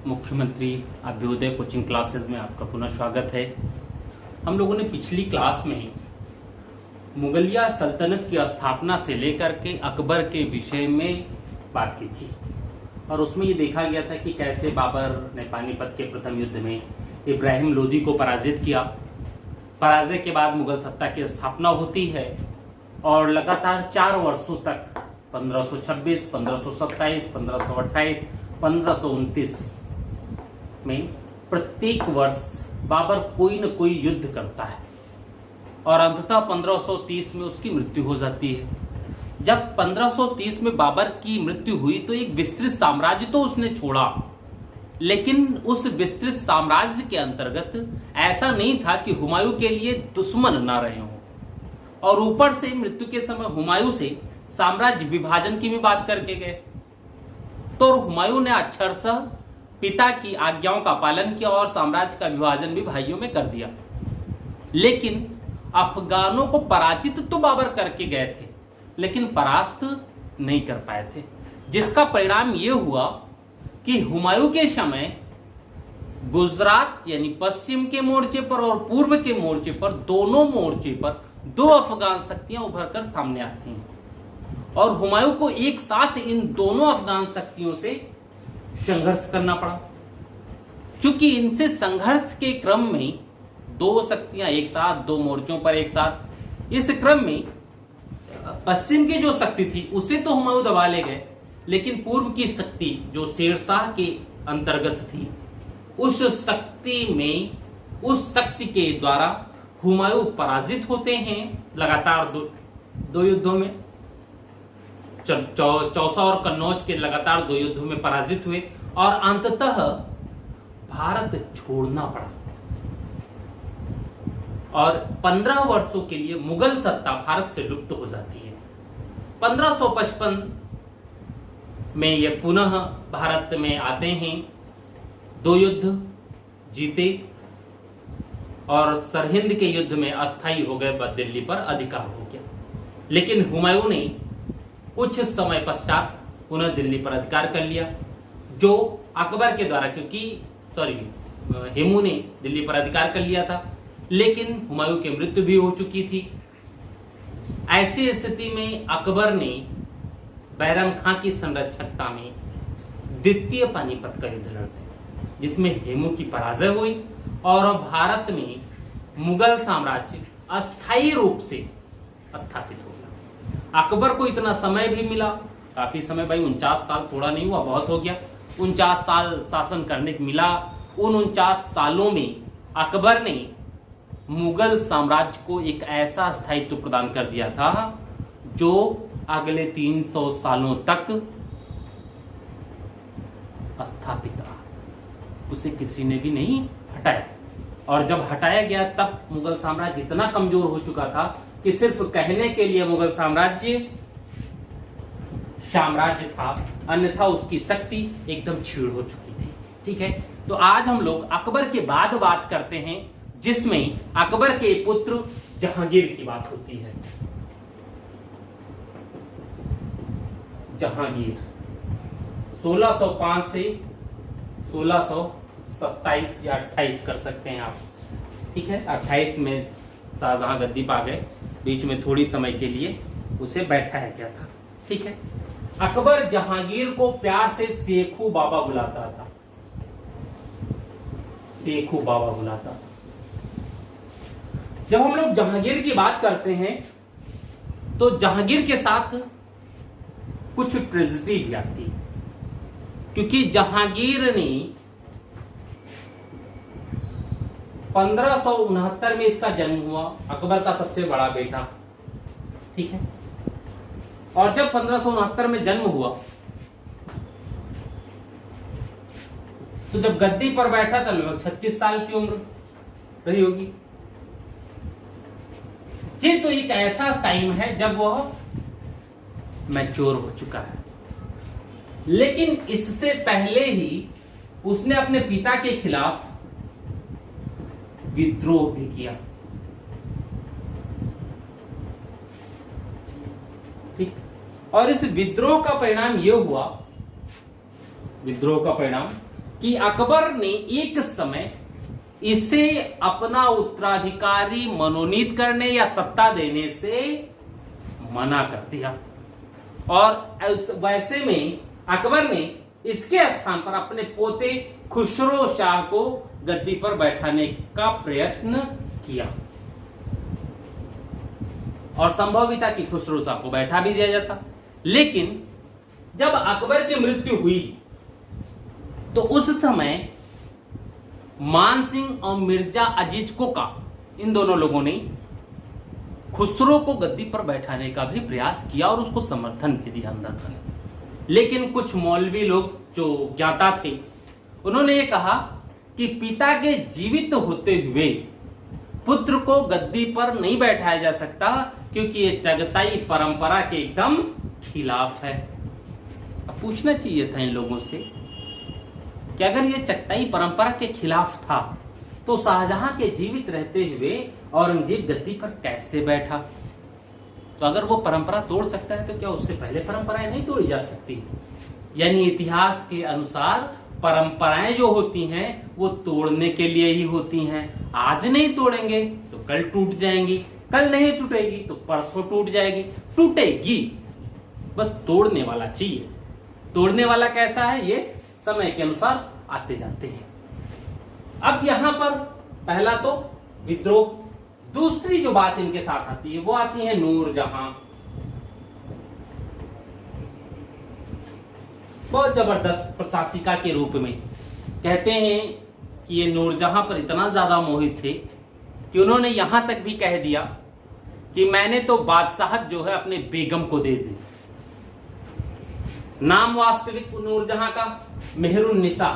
मुख्यमंत्री Abhyuday coaching classes में आपका पुनः स्वागत है। हम लोगों ने पिछली क्लास में मुगलिया सल्तनत की स्थापना से लेकर के अकबर के विषय में बात की थी और उसमें ये देखा गया था कि कैसे बाबर ने पानीपत के प्रथम युद्ध में इब्राहिम लोदी को पराजित किया। पराजय के बाद मुगल सत्ता की स्थापना होती है और लगातार 4 वर्षों तक 1526, 1527, 1528, 1529 में प्रत्येक वर्ष बाबर कोई न कोई युद्ध करता है और अंततः 1530 में उसकी मृत्यु हो जाती है। जब 1530 में बाबर की मृत्यु हुई तो एक विस्तृत साम्राज्य तो उसने छोड़ा, लेकिन उस विस्तृत साम्राज्य के अंतर्गत ऐसा नहीं था कि हुमायूं के लिए दुश्मन ना रहे हों, और ऊपर से मृत्यु के समय हुमायूं से साम्राज्य विभाजन की भी बात करके गए। तो हुमायूं ने अक्षरशः पिता की आज्ञाओं का पालन किया और साम्राज्य का विभाजन भी भाइयों में कर दिया। लेकिन अफगानों को पराजित तो बाबर करके गए थे, लेकिन परास्त नहीं कर पाए थे, जिसका परिणाम यह हुआ कि हुमायूं के समय गुजरात यानी पश्चिम के मोर्चे पर और पूर्व के मोर्चे पर, दोनों मोर्चे पर 2 अफगान शक्तियां उभरकर सामने आती हैं और हुमायूं को एक साथ इन दोनों अफगान शक्तियों से संघर्ष करना पड़ा। चूंकि इनसे संघर्ष के क्रम में 2 शक्तियां एक साथ, 2 मोर्चों पर एक साथ, इस क्रम में पश्चिम की जो शक्ति थी उसे तो हुमायूं दबा ले गए, लेकिन पूर्व की शक्ति जो शेरशाह के अंतर्गत थी, उस शक्ति के द्वारा हुमायूं पराजित होते हैं लगातार 2 युद्धों में। चौसा और कन्नौज के लगातार 2 युद्धों में पराजित हुए और अंततः भारत छोड़ना पड़ा और 15 वर्षों के लिए मुगल सत्ता भारत से लुप्त हो जाती है। 1555 में ये पुनः भारत में आते हैं, 2 युद्ध जीते और सरहिंद के युद्ध में अस्थायी हो गए, दिल्ली पर अधिकार हो गया। लेकिन हुमायूं ने कुछ समय पश्चात पुनः दिल्ली पर अधिकार कर लिया, जो अकबर के द्वारा, हेमू ने दिल्ली पर अधिकार कर लिया था, लेकिन हुमायूं की मृत्यु भी हो चुकी थी। ऐसी स्थिति में अकबर ने बैरम खां की संरक्षकता में द्वितीय पानीपत का युद्ध लड़ते, जिसमें हेमू की पराजय हुई और भारत में मुगल साम्राज्य अस्थायी रूप से स्थापित हो गया। अकबर को इतना समय भी मिला, काफी समय, भाई 49 साल थोड़ा नहीं हुआ, बहुत हो गया। 49 साल शासन करने को मिला। उन 49 सालों में अकबर ने मुगल साम्राज्य को एक ऐसा स्थायित्व प्रदान कर दिया था जो अगले 300 सालों तक स्थापित रहा, उसे किसी ने भी नहीं हटाया। और जब हटाया गया तब मुगल साम्राज्य इतना कमजोर हो चुका था कि सिर्फ कहने के लिए मुगल साम्राज्य था, अन्यथा उसकी शक्ति एकदम क्षीण हो चुकी थी। ठीक है, तो आज हम लोग अकबर के बाद बात करते हैं, जिसमें अकबर के पुत्र जहांगीर की बात होती है। जहांगीर 1605 से 1627 या 28 कर सकते हैं आप। ठीक है, 28 में शाहजहां गद्दी पा गए, बीच में थोड़ी समय के लिए उसे बैठाया गया था। ठीक है, अकबर जहांगीर को प्यार से शेखू बाबा बुलाता था, शेखू बाबा बुलाता। जब हम लोग जहांगीर की बात करते हैं तो जहांगीर के साथ कुछ ट्रेजेडी भी आती है, क्योंकि जहांगीर ने 1569 में इसका जन्म हुआ, अकबर का सबसे बड़ा बेटा। ठीक है, और जब 1569 में जन्म हुआ तो जब गद्दी पर बैठा था लगभग 36 साल की उम्र रही होगी। ये तो एक ऐसा टाइम है जब वह मैच्योर हो चुका है, लेकिन इससे पहले ही उसने अपने पिता के खिलाफ विद्रोह भी किया। ठीक, और इस विद्रोह का परिणाम यह हुआ, विद्रोह का परिणाम कि अकबर ने एक समय इसे अपना उत्तराधिकारी मनोनीत करने या सत्ता देने से मना कर दिया, और वैसे में अकबर ने इसके स्थान पर अपने पोते खुसरो शाह को गद्दी पर बैठाने का प्रयत्न किया, और संभव भी था कि खुसरो शाह को बैठा भी दिया जाता। लेकिन जब अकबर की मृत्यु हुई तो उस समय मान सिंह और मिर्जा अजीज कोका, इन दोनों लोगों ने खुसरो को गद्दी पर बैठाने का भी प्रयास किया और उसको समर्थन भी दिया अंदर। लेकिन कुछ मौलवी लोग जो ज्ञाता थे, उन्होंने ये कहा कि पिता के जीवित होते हुए पुत्र को गद्दी पर नहीं बैठाया जा सकता, क्योंकि ये चगताई परंपरा के एकदम खिलाफ है। अब पूछना चाहिए था इन लोगों से कि अगर ये चगताई परंपरा के खिलाफ था तो शाहजहां के जीवित रहते हुए औरंगजेब गद्दी पर कैसे बैठा? तो अगर वो परंपरा तोड़ सकता है तो क्या उससे पहले परंपराएं नहीं तोड़ी जा सकती? यानी इतिहास के अनुसार परंपराएं जो होती हैं वो तोड़ने के लिए ही होती हैं। आज नहीं तोड़ेंगे तो कल टूट जाएंगी, कल नहीं टूटेगी तो परसों टूट जाएगी, टूटेगी, बस तोड़ने वाला चाहिए। तोड़ने वाला कैसा है, ये समय के अनुसार आते जाते हैं। अब यहां पर पहला तो विद्रोह, दूसरी जो बात इनके साथ आती है वो आती है नूरजहां। बहुत जबरदस्त प्रशासिका के रूप में। कहते हैं कि ये नूरजहां पर इतना ज्यादा मोहित थे कि उन्होंने यहां तक भी कह दिया कि मैंने तो बादशाहत जो है अपने बेगम को दे दी। नाम वास्तविक नूरजहां का मेहरुन्निसा,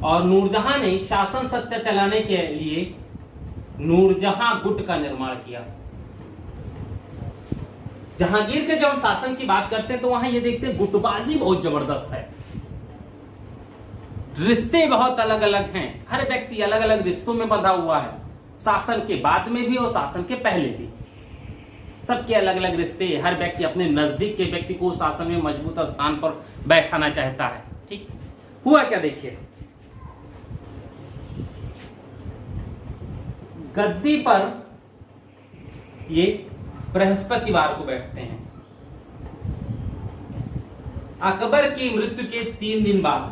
और नूरजहां ने शासन सत्ता चलाने के लिए नूरजहां गुट का निर्माण किया। जहांगीर के जब हम शासन की बात करते हैं तो वहां ये देखते हैं गुटबाजी बहुत जबरदस्त है, रिश्ते बहुत अलग अलग हैं, हर व्यक्ति अलग अलग रिश्तों में बंधा हुआ है, शासन के बाद में भी और शासन के पहले भी सबके अलग अलग रिश्ते। हर व्यक्ति अपने नजदीक के व्यक्ति को शासन में मजबूत स्थान पर बैठाना चाहता है। ठीक हुआ क्या, देखिए गद्दी पर ये बृहस्पतिवार को बैठते हैं। अकबर की मृत्यु के 3 दिन बाद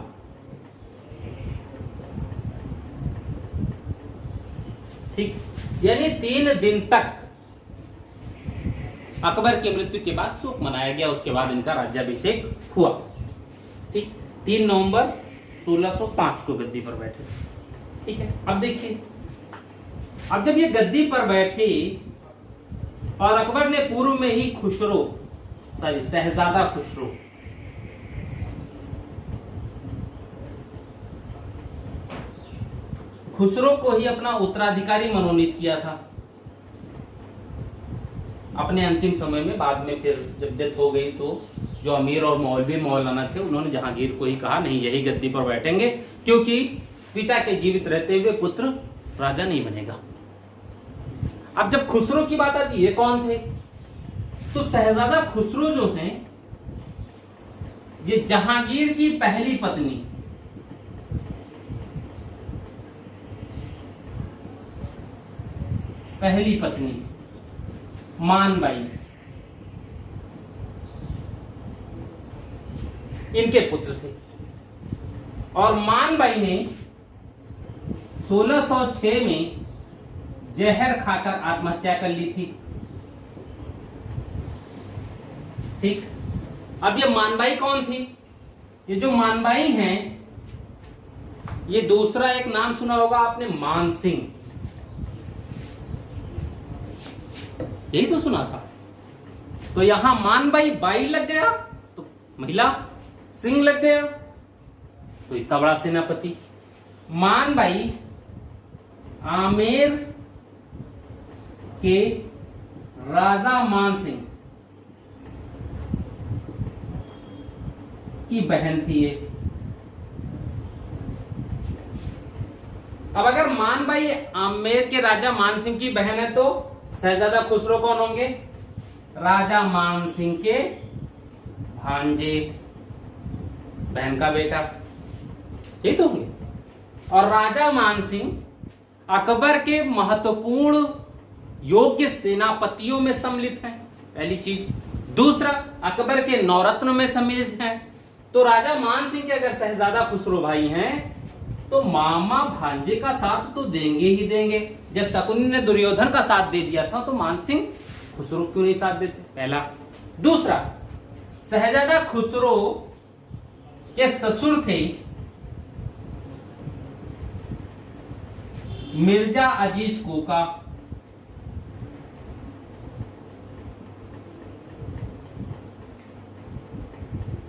ठीक, यानी 3 दिन तक अकबर की मृत्यु के बाद शोक मनाया गया। उसके बाद इनका राज्याभिषेक हुआ। ठीक, 3 नवंबर 1605 को गद्दी पर बैठे। ठीक है, अब देखिए, अब जब ये गद्दी पर बैठे और अकबर ने पूर्व में ही शहजादा खुसरो को ही अपना उत्तराधिकारी मनोनीत किया था अपने अंतिम समय में। बाद में फिर जब डेथ हो गई तो जो अमीर और मौलवी मौलाना थे उन्होंने जहांगीर को ही कहा नहीं, यही गद्दी पर बैठेंगे, क्योंकि पिता के जीवित रहते हुए पुत्र राजा नहीं बनेगा। अब जब खुसरो की बात आती है, कौन थे? तो शहजादा खुसरो जो हैं, ये जहांगीर की पहली पत्नी मानबाई, इनके पुत्र थे। और मानबाई ने 1606 में जहर खाकर आत्महत्या कर ली थी। ठीक, अब ये मानबाई कौन थी? ये जो मानबाई हैं, ये दूसरा एक नाम सुना होगा आपने, मान सिंह। यही तो सुना था। तो यहां मानबाई बाई लग गया तो महिला, सिंह लग गया तो इतना बड़ा सेनापति। मानबाई आमेर के राजा मान सिंह की बहन थी ये। अब अगर मानबाई आमेर के राजा मान सिंह की बहन है तो शहजादा खुसरो कौन होंगे? राजा मान सिंह के भांजे। बहन का बेटा, यही तो होंगे। और राजा मानसिंह अकबर के महत्वपूर्ण योग्य सेनापतियों में सम्मिलित हैं, पहली चीज। दूसरा, अकबर के नौरत्न में सम्मिलित हैं। तो राजा मानसिंह के अगर शहजादा खुसरो भाई हैं तो मामा भांजे का साथ तो देंगे ही देंगे। जब शकुनी ने दुर्योधन का साथ दे दिया था तो मानसिंह खुसरो क्यों नहीं साथ देते, पहला। दूसरा, शहजादा खुसरो के ससुर थे मिर्जा अजीज कोका,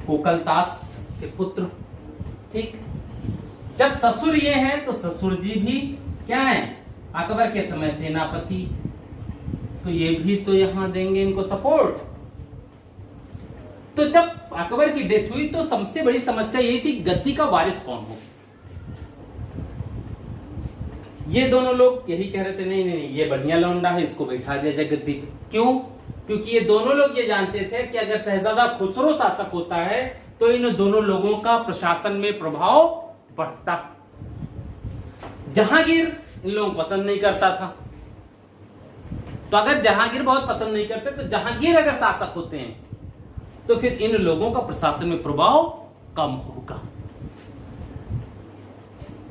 कोकलतास के पुत्र, ठीक। जब ससुर ये हैं तो ससुर जी भी क्या हैं, अकबर के समय सेनापति, तो ये भी तो यहां देंगे इनको सपोर्ट। तो जब अकबर की डेथ हुई तो सबसे बड़ी समस्या यही थी गद्दी का वारिस कौन हो। ये दोनों लोग यही कह रहे थे नहीं नहीं ये बढ़िया लौंडा है, इसको बैठा दिया जाए गद्दी पे। क्यों? क्योंकि ये दोनों लोग ये जानते थे कि अगर शहजादा खुसरो शासक होता है तो इन दोनों लोगों का प्रशासन में प्रभाव बढ़ता। जहांगीर इन लोगों को पसंद नहीं करता था, तो अगर जहांगीर बहुत पसंद नहीं करते तो जहांगीर अगर शासक होते हैं तो फिर इन लोगों का प्रशासन में प्रभाव कम होगा,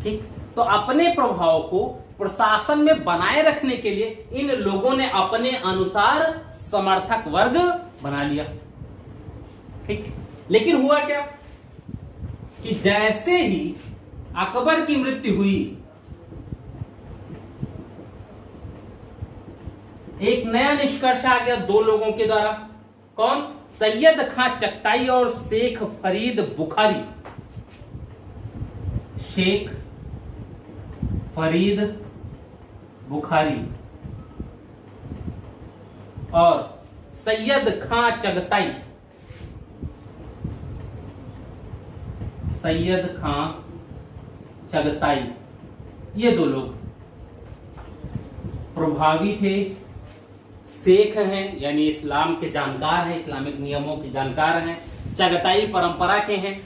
ठीक। तो अपने प्रभाव को प्रशासन में बनाए रखने के लिए इन लोगों ने अपने अनुसार समर्थक वर्ग बना लिया, ठीक। लेकिन हुआ क्या कि जैसे ही अकबर की मृत्यु हुई, एक नया निष्कर्ष आ गया दो लोगों के द्वारा। कौन? सैयद खां चगताई और शेख फरीद बुखारी। शेख फरीद बुखारी और सैयद खां चगताई, सैयद खां चगताई, ये दो लोग प्रभावी थे, शेख हैं यानी इस्लाम के जानकार हैं, इस्लामिक नियमों के जानकार हैं, चगताई परंपरा के हैं।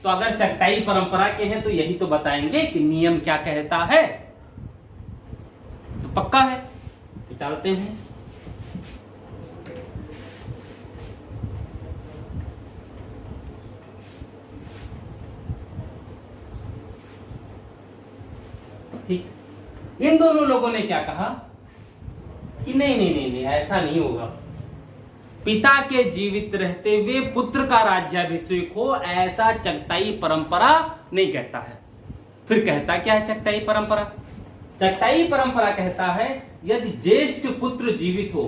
तो अगर चगताई परंपरा के हैं तो यही तो बताएंगे कि नियम क्या कहता है, तो पक्का है, डालते हैं। ठीक। इन दोनों लोगों ने क्या कहा कि नहीं नहीं नहीं नहीं ऐसा नहीं होगा, पिता के जीवित रहते हुए पुत्र का राज्याभिषेक हो ऐसा चगताई परंपरा नहीं कहता है। फिर कहता क्या है चगताई परंपरा? चगताई परंपरा कहता है यदि ज्येष्ठ पुत्र जीवित हो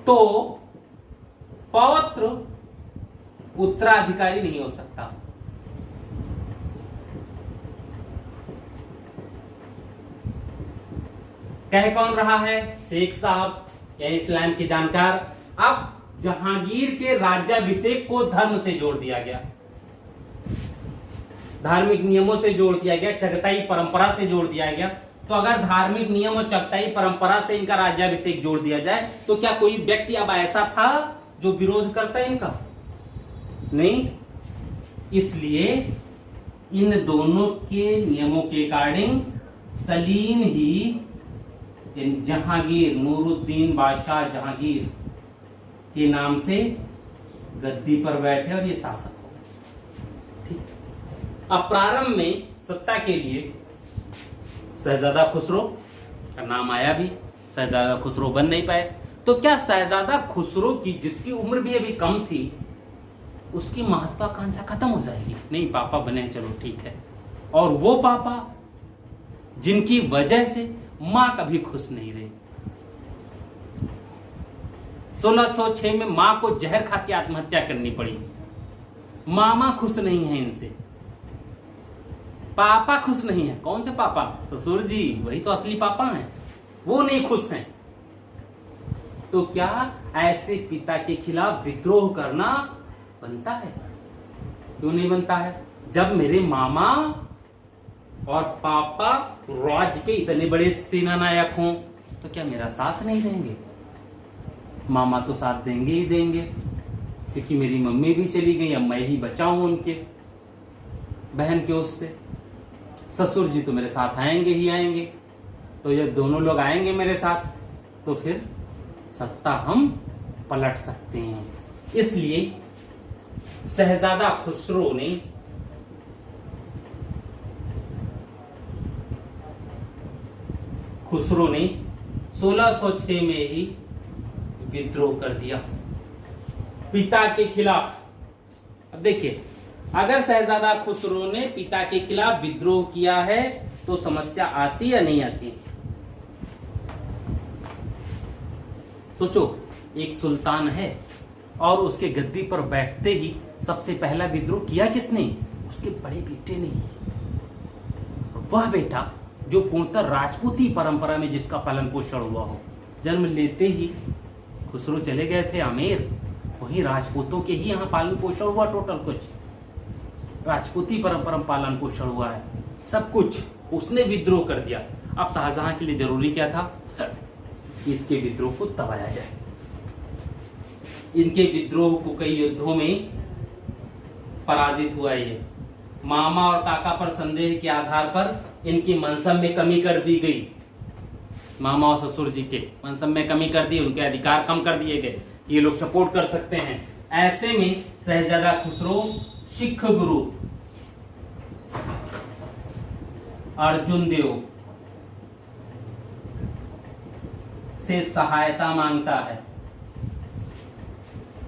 तो पौत्र उत्तराधिकारी नहीं हो सकता। कह कौन रहा है? शेख साहब यानी इस्लाम के जानकार। अब जहांगीर के राज्याभिषेक को धर्म से जोड़ दिया गया, धार्मिक नियमों से जोड़ दिया गया, चगताई परंपरा से जोड़ दिया गया। तो अगर धार्मिक नियम और चगताई परंपरा से इनका राज्याभिषेक जोड़ दिया जाए तो क्या कोई व्यक्ति अब ऐसा था जो विरोध करता है इनका? नहीं। इसलिए इन दोनों के नियमों के अकॉर्डिंग सलीम ही जहांगीर, नूरुद्दीन बादशाह जहांगीर के नाम से गद्दी पर बैठे और ये शासक हो। ठीक। अब प्रारंभ में सत्ता के लिए शहजादा खुसरो का नाम आया भी, शहजादा खुसरो बन नहीं पाए। तो क्या शहजादा खुसरो की, जिसकी उम्र भी अभी कम थी, उसकी महत्वाकांक्षा खत्म हो जाएगी? नहीं, पापा बने, चलो ठीक है। और वो पापा जिनकी वजह से मां कभी खुश नहीं रही। 1606 में मां को जहर खा के आत्महत्या करनी पड़ी। मामा खुश नहीं है इनसे, पापा खुश नहीं है। कौन से पापा? ससुर जी, वही तो असली पापा हैं, वो नहीं खुश हैं। तो क्या ऐसे पिता के खिलाफ विद्रोह करना बनता है? क्यों नहीं बनता है? जब मेरे मामा और पापा राज्य के इतने बड़े सेनानायक हों तो क्या मेरा साथ नहीं देंगे? मामा तो साथ देंगे ही देंगे, क्योंकि मेरी मम्मी भी चली गई, अब मैं ही बचा हूं उनके बहन के उस पे। ससुर जी तो मेरे साथ आएंगे ही आएंगे, तो जब दोनों लोग आएंगे मेरे साथ तो फिर सत्ता हम पलट सकते हैं। इसलिए शहजादा खुसरो ने खुसरो ने 1606 में ही विद्रोह कर दिया पिता के खिलाफ। अब देखिए, अगर शहजादा खुसरो ने पिता के खिलाफ विद्रोह किया है तो समस्या आती या नहीं आती? सोचो, एक सुल्तान है और उसके गद्दी पर बैठते ही सबसे पहला विद्रोह किया किसने? उसके बड़े बेटे ने। वह बेटा जो पूर्णतः राजपूती परंपरा में जिसका पालन पोषण हुआ हो, जन्म लेते ही खुसरो चले गए थे आमेर, वही राजपूतों के ही यहाँ पालन पोषण हुआ। टोटल कुछ राजपूती परंपरा में पालन पोषण हुआ है, सब कुछ उसने विद्रोह कर दिया। अब शाहजहां के लिए जरूरी क्या था कि इसके विद्रोह को दबाया जाए। इनके विद्रोह को कई युद्धों में पराजित हुआ। ये मामा और काका पर संदेह के आधार पर इनकी मनसब में कमी कर दी गई। मामा और ससुर जी के मनसब में कमी कर दी, उनके अधिकार कम कर दिए गए, ये लोग सपोर्ट कर सकते हैं। ऐसे में शहजादा खुसरो सिख गुरु अर्जुन देव से सहायता मांगता है।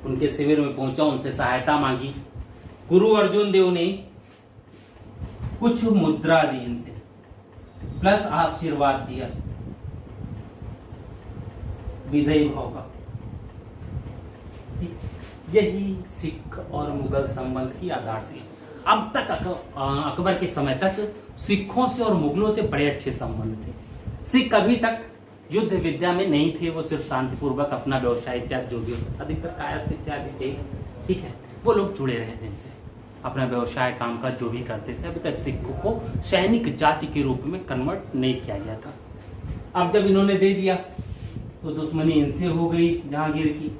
उनके शिविर में पहुंचा, उनसे सहायता मांगी। गुरु अर्जुन देव ने कुछ मुद्रा दी इनसे, प्लस आशीर्वाद दिया विजयी भाव का। यही सिख और मुगल संबंध की आधारशिला। अब तक अकबर के समय तक सिखों से और मुगलों से बड़े अच्छे संबंध थे। सिख कभी तक युद्ध विद्या में नहीं थे, वो सिर्फ शांतिपूर्वक अपना व्यवसाय इत्यादि जो भी होता, अधिकतर कायस्थ इत्यादि थे, ठीक है, वो लोग जुड़े रहे थे इनसे, अपना व्यवसाय कामकाज जो भी करते थे। अभी तक सिखों को सैनिक जाति के रूप में कन्वर्ट नहीं किया गया था। अब जब इन्होंने दे दिया तो दुश्मनी इनसे हो गई जहांगीर की,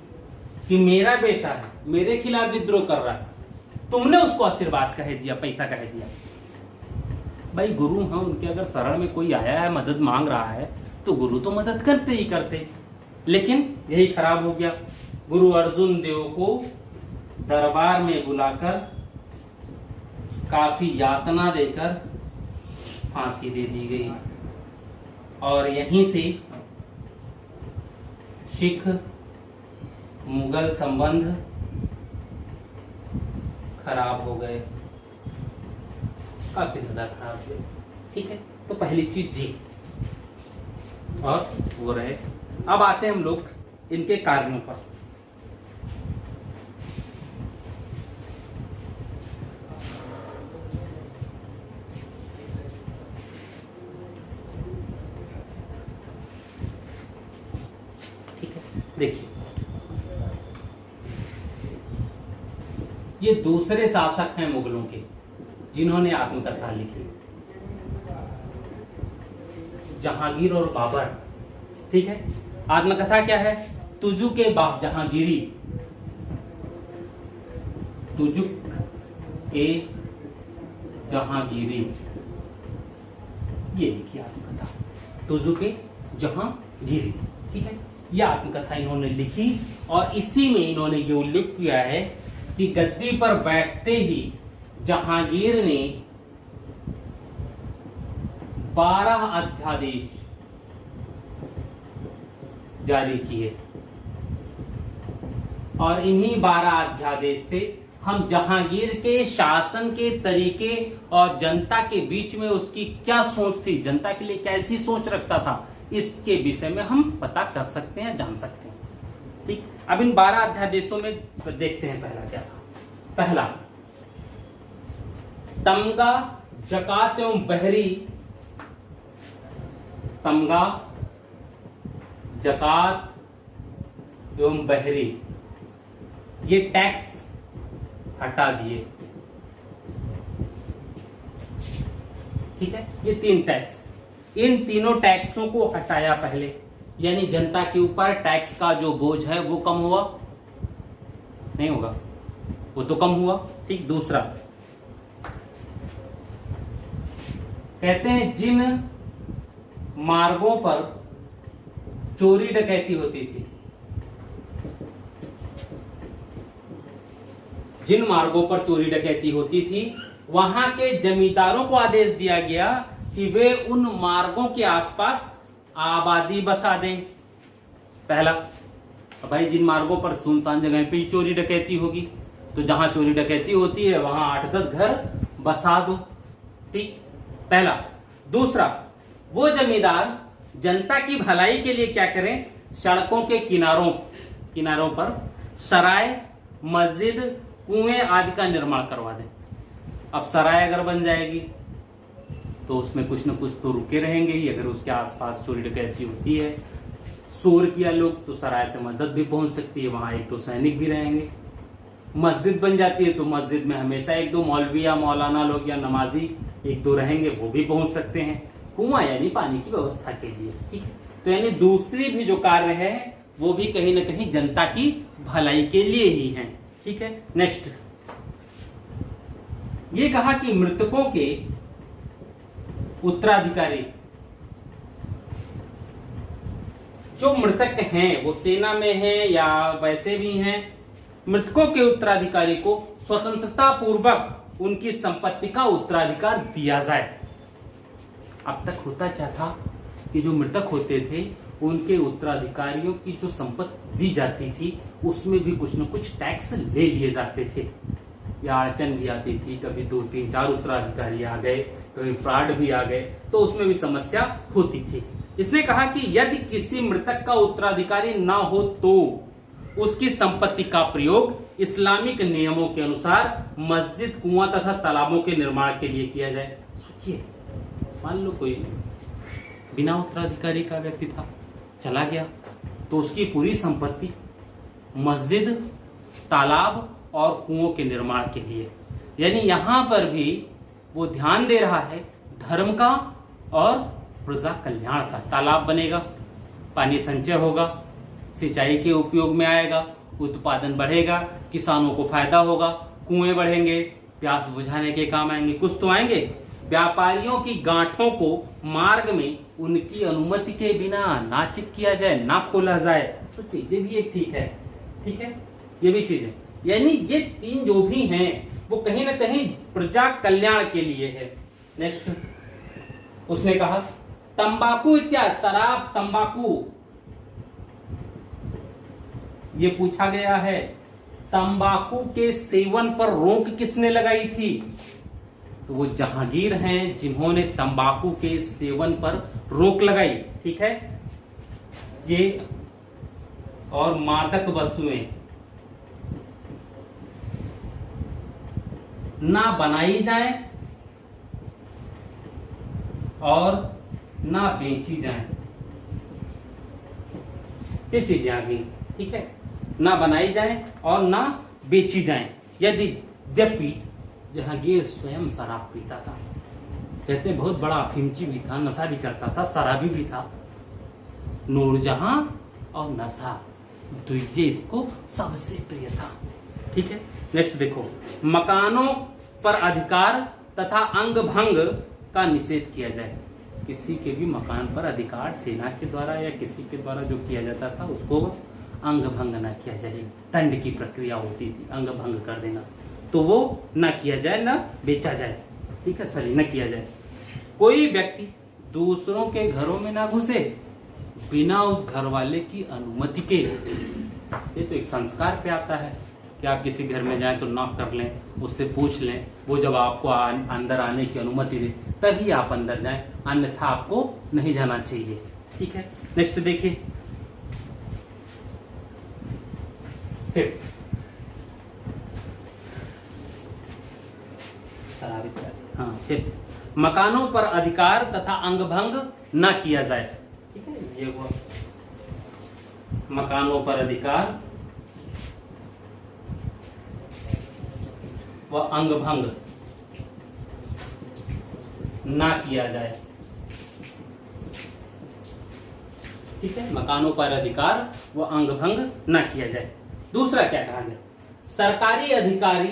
कि मेरा बेटा है, मेरे खिलाफ विद्रोह कर रहा है, तुमने उसको आशीर्वाद कह दिया, पैसा कह दिया। भाई गुरु हैं, उनके अगर शरण में कोई आया है, मदद मांग रहा है, तो गुरु तो मदद करते ही करते। लेकिन यही खराब हो गया। गुरु अर्जुन देव को दरबार में बुलाकर काफी यातना देकर फांसी दे दी गई, और यहीं से सिख मुगल संबंध खराब हो गए, काफी ज्यादा खराब हुए। ठीक है, तो पहली चीज जी और वो रहे। अब आते हैं हम लोग इनके कार्यों पर। ठीक है, देखिए, ये दूसरे शासक हैं मुगलों के जिन्होंने आत्मकथा लिखी, जहांगीर और बाबर। ठीक है, आत्मकथा क्या है? तुजुक के बाप जहांगीरी, तुजुक ए जहांगीरी, ये लिखी आत्मकथा तुजुक ए जहांगीरी। ठीक है, ये आत्मकथा इन्होंने लिखी, और इसी में इन्होंने ये उल्लेख किया है कि गद्दी पर बैठते ही जहांगीर ने 12 अध्यादेश जारी किए, और इन्हीं 12 अध्यादेश से हम जहांगीर के शासन के तरीके और जनता के बीच में उसकी क्या सोच थी, जनता के लिए कैसी सोच रखता था, इसके विषय में हम पता कर सकते हैं, जान सकते हैं। ठीक, अब इन 12 अध्यादेशों में देखते हैं पहला क्या था। पहला, तमगा, जकात एवं बहरी, तमगा, जकात एवं बहरी, ये टैक्स हटा दिए। ठीक है, ये 3 टैक्स, इन तीनों टैक्सों को हटाया पहले। यानी जनता के ऊपर टैक्स का जो बोझ है वो कम हुआ, नहीं होगा, वो तो कम हुआ। ठीक, दूसरा कहते हैं जिन मार्गों पर चोरी डकैती होती थी, जिन मार्गों पर चोरी डकैती होती थी वहां के जमींदारों को आदेश दिया गया कि वे उन मार्गों के आसपास आबादी बसा दें। पहला, अब भाई जिन मार्गों पर सुनसान जगह पे ही चोरी डकैती होगी तो जहां चोरी डकैती होती है वहां 8-10 घर बसा दो। ठीक, पहला। दूसरा, वो जमींदार जनता की भलाई के लिए क्या करें, सड़कों के किनारों पर सराय, मस्जिद, कुएं आदि का निर्माण करवा दें। अब सराय अगर बन जाएगी तो उसमें कुछ न कुछ तो रुके रहेंगे ही, अगर उसके आसपास चोरी डकैती होती है, शोर किया लोग, तो सराय से मदद भी पहुंच सकती है, वहां 1-2 सैनिक भी रहेंगे। मस्जिद बन जाती है तो मस्जिद में हमेशा 1-2 मौलवी या मौलाना लोग या नमाजी 1-2 रहेंगे, वो भी पहुंच सकते हैं। कुआं यानी पानी की व्यवस्था के लिए। ठीक है, तो यानी दूसरी भी जो कार्य है वो भी कहीं ना कहीं जनता की भलाई के लिए ही है। ठीक है, नेक्स्ट ये कहा कि मृतकों के उत्तराधिकारी, जो मृतक हैं वो सेना में हैं या वैसे भी हैं, मृतकों के उत्तराधिकारी को स्वतंत्रता पूर्वक उनकी संपत्ति का उत्तराधिकार दिया जाए। अब तक होता क्या था कि जो मृतक होते थे उनके उत्तराधिकारियों की जो संपत्ति दी जाती थी उसमें भी कुछ न कुछ टैक्स ले लिए जाते थे, या अड़चन भी आती थी, कभी 2-3-4 उत्तराधिकारी आ गए, कभी फ्रॉड भी आ गए, तो उसमें भी समस्या होती थी। इसने कहा कि यदि किसी मृतक का उत्तराधिकारी ना हो तो उसकी संपत्ति का प्रयोग इस्लामिक नियमों के अनुसार मस्जिद, कुआं तथा तालाबों के निर्माण के लिए किया जाए। सोचिए, मान लो कोई बिना उत्तराधिकारी का व्यक्ति था, चला गया, तो उसकी पूरी संपत्ति मस्जिद, तालाब और कुओं के निर्माण के लिए, यानी यहां पर भी वो ध्यान दे रहा है धर्म का और प्रजा कल्याण का। तालाब बनेगा, पानी संचय होगा, सिंचाई के उपयोग में आएगा, उत्पादन बढ़ेगा, किसानों को फायदा होगा, कुएं बढ़ेंगे, प्यास बुझाने के काम आएंगे, कुछ तो आएंगे। व्यापारियों की गांठों को मार्ग में उनकी अनुमति के बिना ना चेक किया जाए, ना खोला जाए, तो चीजें भी एक ठीक है। ठीक है, ये भी चीजें, यानी ये 3 जो भी हैं वो कहीं ना कहीं प्रजा कल्याण के लिए है। नेक्स्ट उसने कहा तंबाकू इत्यादि, शराब, तंबाकू, ये पूछा गया है तंबाकू के सेवन पर रोक किसने लगाई थी, तो वो जहांगीर हैं जिन्होंने तंबाकू के सेवन पर रोक लगाई। ठीक है, ये और मादक वस्तुएं ना बनाई जाए और ना बेची जाए, ये चीजें आ गई। ठीक है, ना बनाई जाए और ना बेची जाए। यद्यपि जहांगीर स्वयं शराब पीता था, कहते बहुत बड़ा अफीमची भी था, नशा भी करता था, शराबी भी था। नूरजहां और नशा दुइये इसको सबसे प्रिय था। ठीक है, नेक्स्ट देखो, मकानों पर अधिकार तथा अंग भंग का निषेध किया जाए। किसी के भी मकान पर अधिकार सेना के द्वारा या किसी के द्वारा जो किया जाता था उसको अंग भंग ना किया जाए। दंड की प्रक्रिया होती थी अंग भंग कर देना, तो वो ना किया जाए, ना बेचा जाए। ठीक है, सॉरी, ना किया जाए। कोई व्यक्ति दूसरों के घरों में ना घुसे बिना उस घर वाले की अनुमति के। ये तो एक संस्कार पे आता है कि आप किसी घर में जाएं तो नॉक कर लें, उससे पूछ लें, वो जब आपको अंदर आने की अनुमति दे तभी आप अंदर जाएं, अन्यथा आपको नहीं जाना चाहिए। ठीक है, नेक्स्ट देखिए, फिर हाँ, फिर मकानों पर अधिकार तथा अंग भंग न किया जाए। ठीक है, ये वो मकानों पर अधिकार व अंग भंग ना किया जाए। ठीक है, मकानों पर अधिकार व अंग भंग न किया जाए। दूसरा क्या कहा गया, सरकारी अधिकारी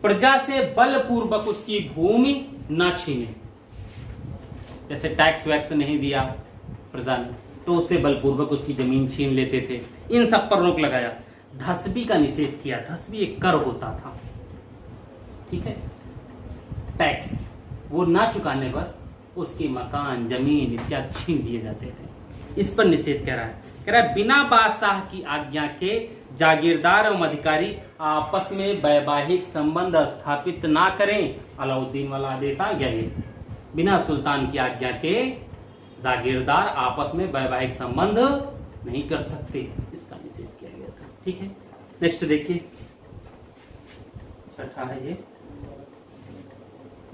प्रजा से बलपूर्वक उसकी भूमि न छीने। जैसे टैक्स वैक्स नहीं दिया प्रजा ने तो उससे बलपूर्वक उसकी जमीन छीन लेते थे, इन सब पर रोक लगाया। धसबी का निषेध किया, धसबी एक कर होता था, ठीक है, टैक्स, वो ना चुकाने पर उसके मकान जमीन इत्यादि छीन लिए जाते थे। इस पर निषेध कह रहा है बिना बादशाह की आज्ञा के जागीरदार एवं अधिकारी आपस में वैवाहिक संबंध स्थापित ना करें। अलाउद्दीन वाला आदेश आ गया ये, बिना सुल्तान की आज्ञा के जागीरदार आपस में वैवाहिक संबंध नहीं कर सकते, इसका निषेध किया गया था। ठीक है, नेक्स्ट देखिए, छठा है ये,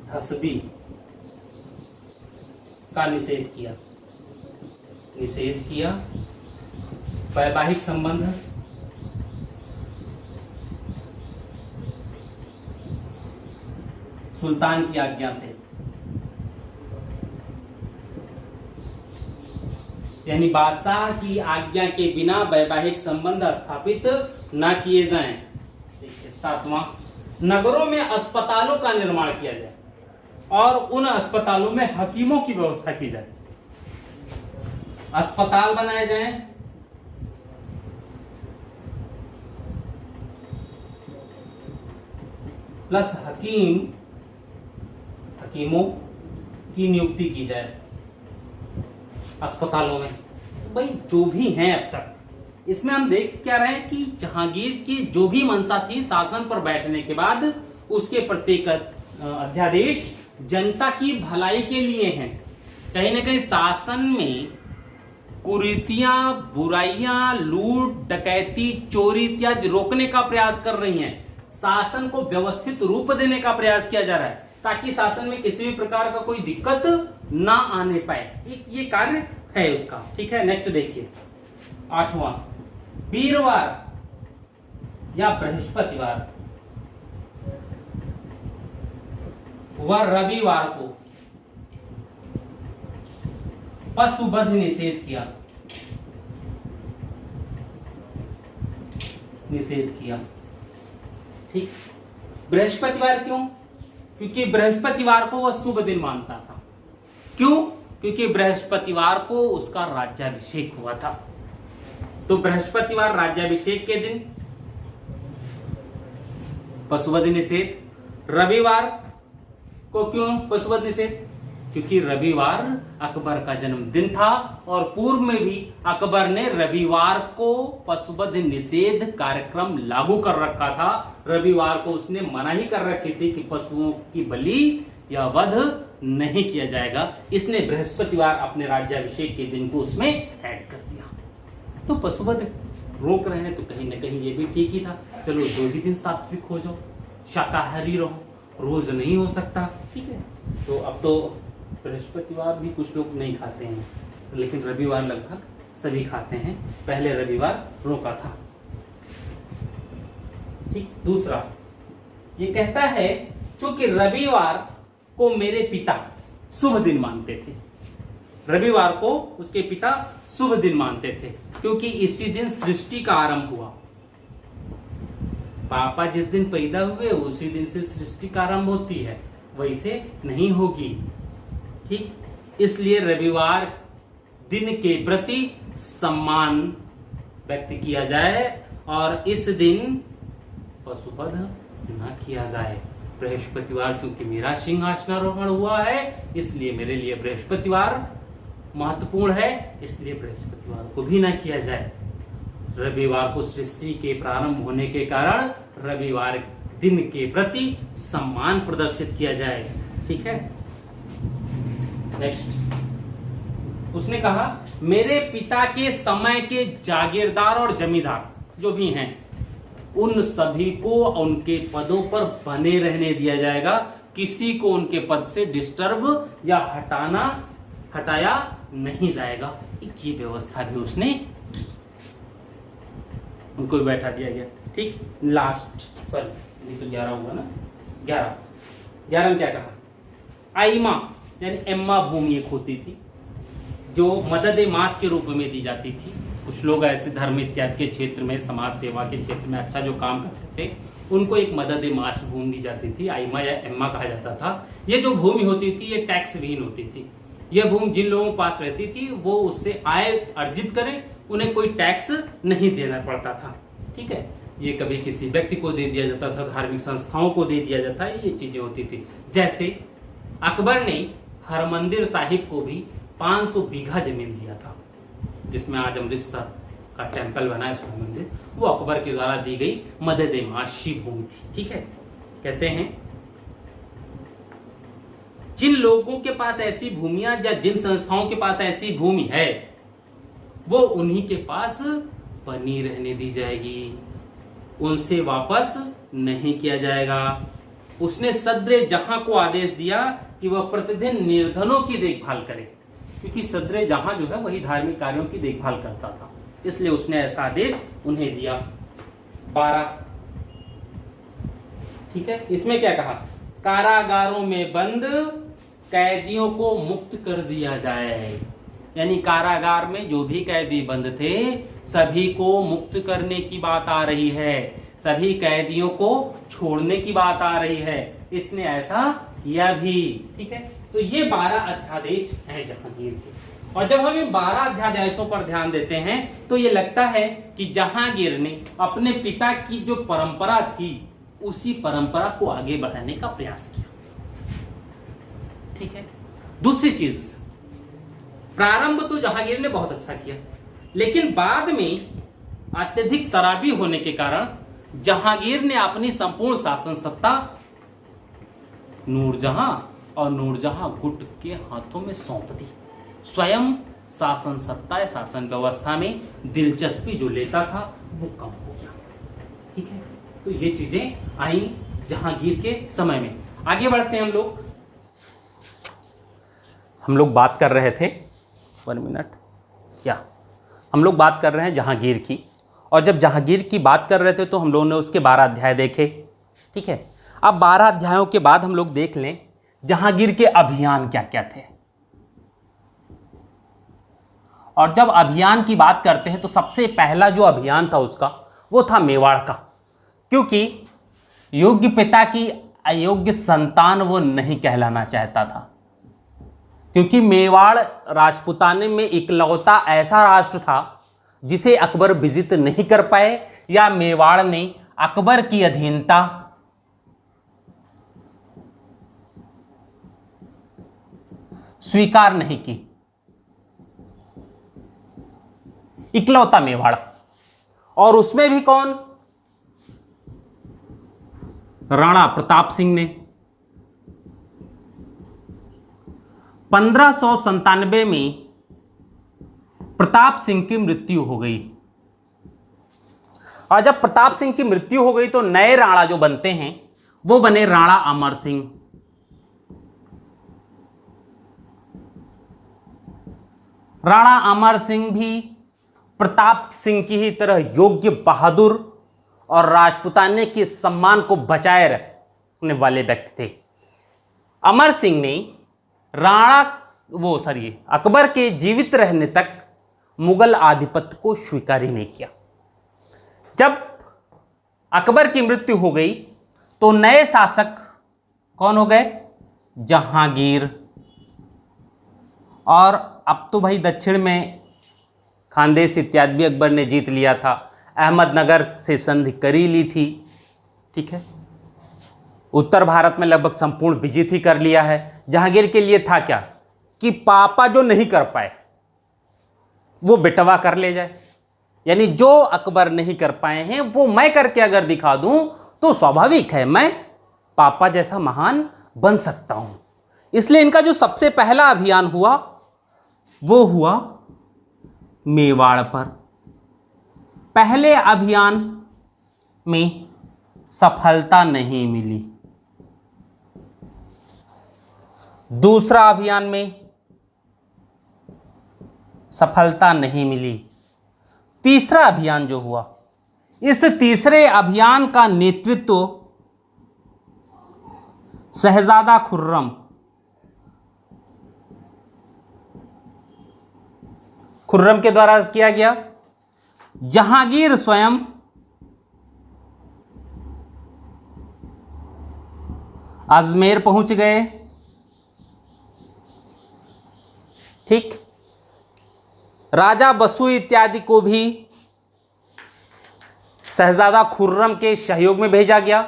धसबी का निषेध किया, वैवाहिक संबंध सुल्तान की आज्ञा से, यानी बादशाह की आज्ञा के बिना वैवाहिक संबंध स्थापित न किए जाएं। देखिए, सातवां, नगरों में अस्पतालों का निर्माण किया जाए और उन अस्पतालों में हकीमों की व्यवस्था की जाए। अस्पताल बनाए जाएं, प्लस हकीमों की नियुक्ति की जाए अस्पतालों में। भाई जो भी हैं अब तक, इसमें हम देख क्या रहे हैं कि जहांगीर की जो भी मंशा थी शासन पर बैठने के बाद, उसके प्रत्येक अध्यादेश जनता की भलाई के लिए हैं। कहीं ना कहीं शासन में कुरीतियां, बुराइयां, लूट, डकैती, चोरी इत्यादि रोकने का प्रयास कर रही हैं। शासन को व्यवस्थित रूप देने का प्रयास किया जा रहा है ताकि शासन में किसी भी प्रकार का कोई दिक्कत ना आने पाए। ये कार्य है उसका। ठीक है, नेक्स्ट देखिए, आठवां, वीरवार या बृहस्पतिवार व रविवार को पशुवध निषेध किया। ठीक, बृहस्पतिवार क्यों? क्योंकि बृहस्पतिवार को वह शुभ दिन मानता था। क्यों? क्योंकि बृहस्पतिवार को उसका राज्याभिषेक हुआ था। तो बृहस्पतिवार राज्याभिषेक के दिन पशुवध निषेध। रविवार को क्यों पशुवध निषेध? क्योंकि रविवार अकबर का जन्मदिन था और पूर्व में भी अकबर ने रविवार को पशुवध निषेध कार्यक्रम लागू कर रखा था। रविवार को उसने मनाही कर रखी थी कि पशुओं की बलि या वध नहीं किया जाएगा, इसने बृहस्पतिवार अपने राज्याभिषेक के दिन को उसमें ऐड कर दिया। तो पशुवध रोक रहे हैं तो कहीं ना कहीं ये भी ठीक ही था। चलो 2 ही दिन सात्विक हो जाओ, शाकाहारी रहो, रोज नहीं हो सकता। ठीक है, तो अब तो बृहस्पतिवार भी कुछ लोग नहीं खाते हैं, लेकिन रविवार लगभग सभी खाते हैं। पहले रविवार रोका था। ठीक, दूसरा ये कहता है क्योंकि रविवार को मेरे पिता शुभ दिन मानते थे। रविवार को उसके पिता शुभ दिन मानते थे क्योंकि इसी दिन सृष्टि का आरंभ हुआ। पापा जिस दिन पैदा हुए उसी दिन से सृष्टि का आरंभ होती है, वैसे नहीं होगी। ठीक, इसलिए रविवार दिन के प्रति सम्मान व्यक्त किया जाए और इस दिन पशुवध न किया जाए। बृहस्पतिवार चूंकि मेरा सिंहासनारोहण हुआ है, इसलिए मेरे लिए बृहस्पतिवार महत्वपूर्ण है, इसलिए बृहस्पतिवार को भी न किया जाए। रविवार को सृष्टि के प्रारंभ होने के कारण रविवार दिन के प्रति सम्मान प्रदर्शित किया जाए। ठीक है, नेक्स्ट, उसने कहा मेरे पिता के समय के जागीरदार और जमींदार जो भी हैं, उन सभी को उनके पदों पर बने रहने दिया जाएगा। किसी को उनके पद से डिस्टर्ब या हटाया नहीं जाएगा। ये व्यवस्था भी उसने की, उनको भी बैठा दिया गया। ठीक, लास्ट, सॉरी ये तो 11 हुआ ना, 11 में क्या कहा? आइमा यानी एम्मा भूमि एक होती थी, जो मदद मास के रूप में दी जाती थी। कुछ लोग ऐसे धर्म इत्यादि के क्षेत्र में, समाज सेवा के क्षेत्र में अच्छा जो काम करते थे, उनको एक मदद मास भूमि दी जाती थी, आइमा या एम्मा कहा जाता था। ये जो भूमि होती थी ये टैक्स विहीन होती थी। यह भूमि जिन लोगों के पास रहती थी वो उससे आय अर्जित करें, उन्हें कोई टैक्स नहीं देना पड़ता था। ठीक है, ये कभी किसी व्यक्ति को दे दिया जाता था, धार्मिक संस्थाओं को दे दिया जाता है, ये चीजें होती थी। जैसे अकबर ने हरमंदिर साहिब को भी 500 बीघा जमीन दिया था, जिसमें आज अमृतसर का टेम्पल बना है सूर्य मंदिर, वो अकबर के द्वारा दी गई मदद माशी भूमि थी। ठीक है, कहते हैं जिन लोगों के पास ऐसी भूमियां या जिन संस्थाओं के पास ऐसी भूमि है वो उन्हीं के पास बनी रहने दी जाएगी, उनसे वापस नहीं किया जाएगा। उसने सद्रे जहां को आदेश दिया कि वह प्रतिदिन निर्धनों की देखभाल करे, क्योंकि सद्रे जहां जो है वही धार्मिक कार्यों की देखभाल करता था, इसलिए उसने ऐसा आदेश उन्हें दिया। 12, ठीक है, इसमें क्या कहा, कारागारों में बंद कैदियों को मुक्त कर दिया जाए, यानी कारागार में जो भी कैदी बंद थे सभी को मुक्त करने की बात आ रही है, सभी कैदियों को छोड़ने की बात आ रही है। इसने ऐसा किया भी। ठीक है, तो ये 12 अध्यादेश हैं जहांगीर के। और जब हम इन 12 अध्यादेशों पर ध्यान देते हैं तो ये लगता है कि जहांगीर ने अपने पिता की जो परंपरा थी उसी परंपरा को आगे बढ़ाने का प्रयास किया। ठीक है, दूसरी चीज, प्रारंभ तो जहांगीर ने बहुत अच्छा किया, लेकिन बाद में अत्यधिक शराबी होने के कारण जहांगीर ने अपनी संपूर्ण शासन सत्ता नूरजहां और नूरजहां गुट के हाथों में सौंप दी। स्वयं शासन सत्ता, शासन व्यवस्था में दिलचस्पी जो लेता था वो कम हो गया। ठीक है, तो ये चीजें आई जहांगीर के समय में। आगे बढ़ते हैं हम लोग बात कर रहे थे, 1 मिनट, हम लोग बात कर रहे हैं जहांगीर की। और जब जहांगीर की बात कर रहे थे तो हम लोगों ने उसके 12 अध्याय देखे। ठीक है, अब 12 अध्यायों के बाद हम लोग देख लें जहांगीर के अभियान क्या क्या थे। और जब अभियान की बात करते हैं तो सबसे पहला जो अभियान था उसका वो था मेवाड़ का, क्योंकि योग्य पिता की अयोग्य संतान वो नहीं कहलाना चाहता था, क्योंकि मेवाड़ राजपुताने में इकलौता ऐसा राष्ट्र था जिसे अकबर विजित नहीं कर पाए या मेवाड़ ने अकबर की अधीनता स्वीकार नहीं की। इकलौता मेवाड़, और उसमें भी कौन, राणा प्रताप सिंह ने 1597 में प्रताप सिंह की मृत्यु हो गई। और जब प्रताप सिंह की मृत्यु हो गई तो नए राणा जो बनते हैं वो बने राणा अमर सिंह। राणा अमर सिंह भी प्रताप सिंह की ही तरह योग्य, बहादुर और राजपुताने के सम्मान को बचाए रखने वाले व्यक्ति थे। अमर सिंह ने अकबर के जीवित रहने तक मुगल आधिपत्य को स्वीकार ही नहीं किया। जब अकबर की मृत्यु हो गई तो नए शासक कौन हो गए, जहांगीर। और अब तो भाई दक्षिण में खानदेश इत्यादि भी अकबर ने जीत लिया था, अहमदनगर से संधि करी ली थी। ठीक है, उत्तर भारत में लगभग संपूर्ण विजित ही कर लिया है। जहांगीर के लिए था क्या कि पापा जो नहीं कर पाए वो बेटवा कर ले जाए, यानी जो अकबर नहीं कर पाए हैं वो मैं करके अगर दिखा दूं तो स्वाभाविक है मैं पापा जैसा महान बन सकता हूं। इसलिए इनका जो सबसे पहला अभियान हुआ वो हुआ मेवाड़ पर। पहले अभियान में सफलता नहीं मिली, दूसरा अभियान में सफलता नहीं मिली, तीसरा अभियान जो हुआ, इस तीसरे अभियान का नेतृत्व शहजादा खुर्रम खुर्रम के द्वारा किया गया। जहांगीर स्वयं अजमेर पहुंच गए। ठीक, राजा बसु इत्यादि को भी शहजादा खुर्रम के सहयोग में भेजा गया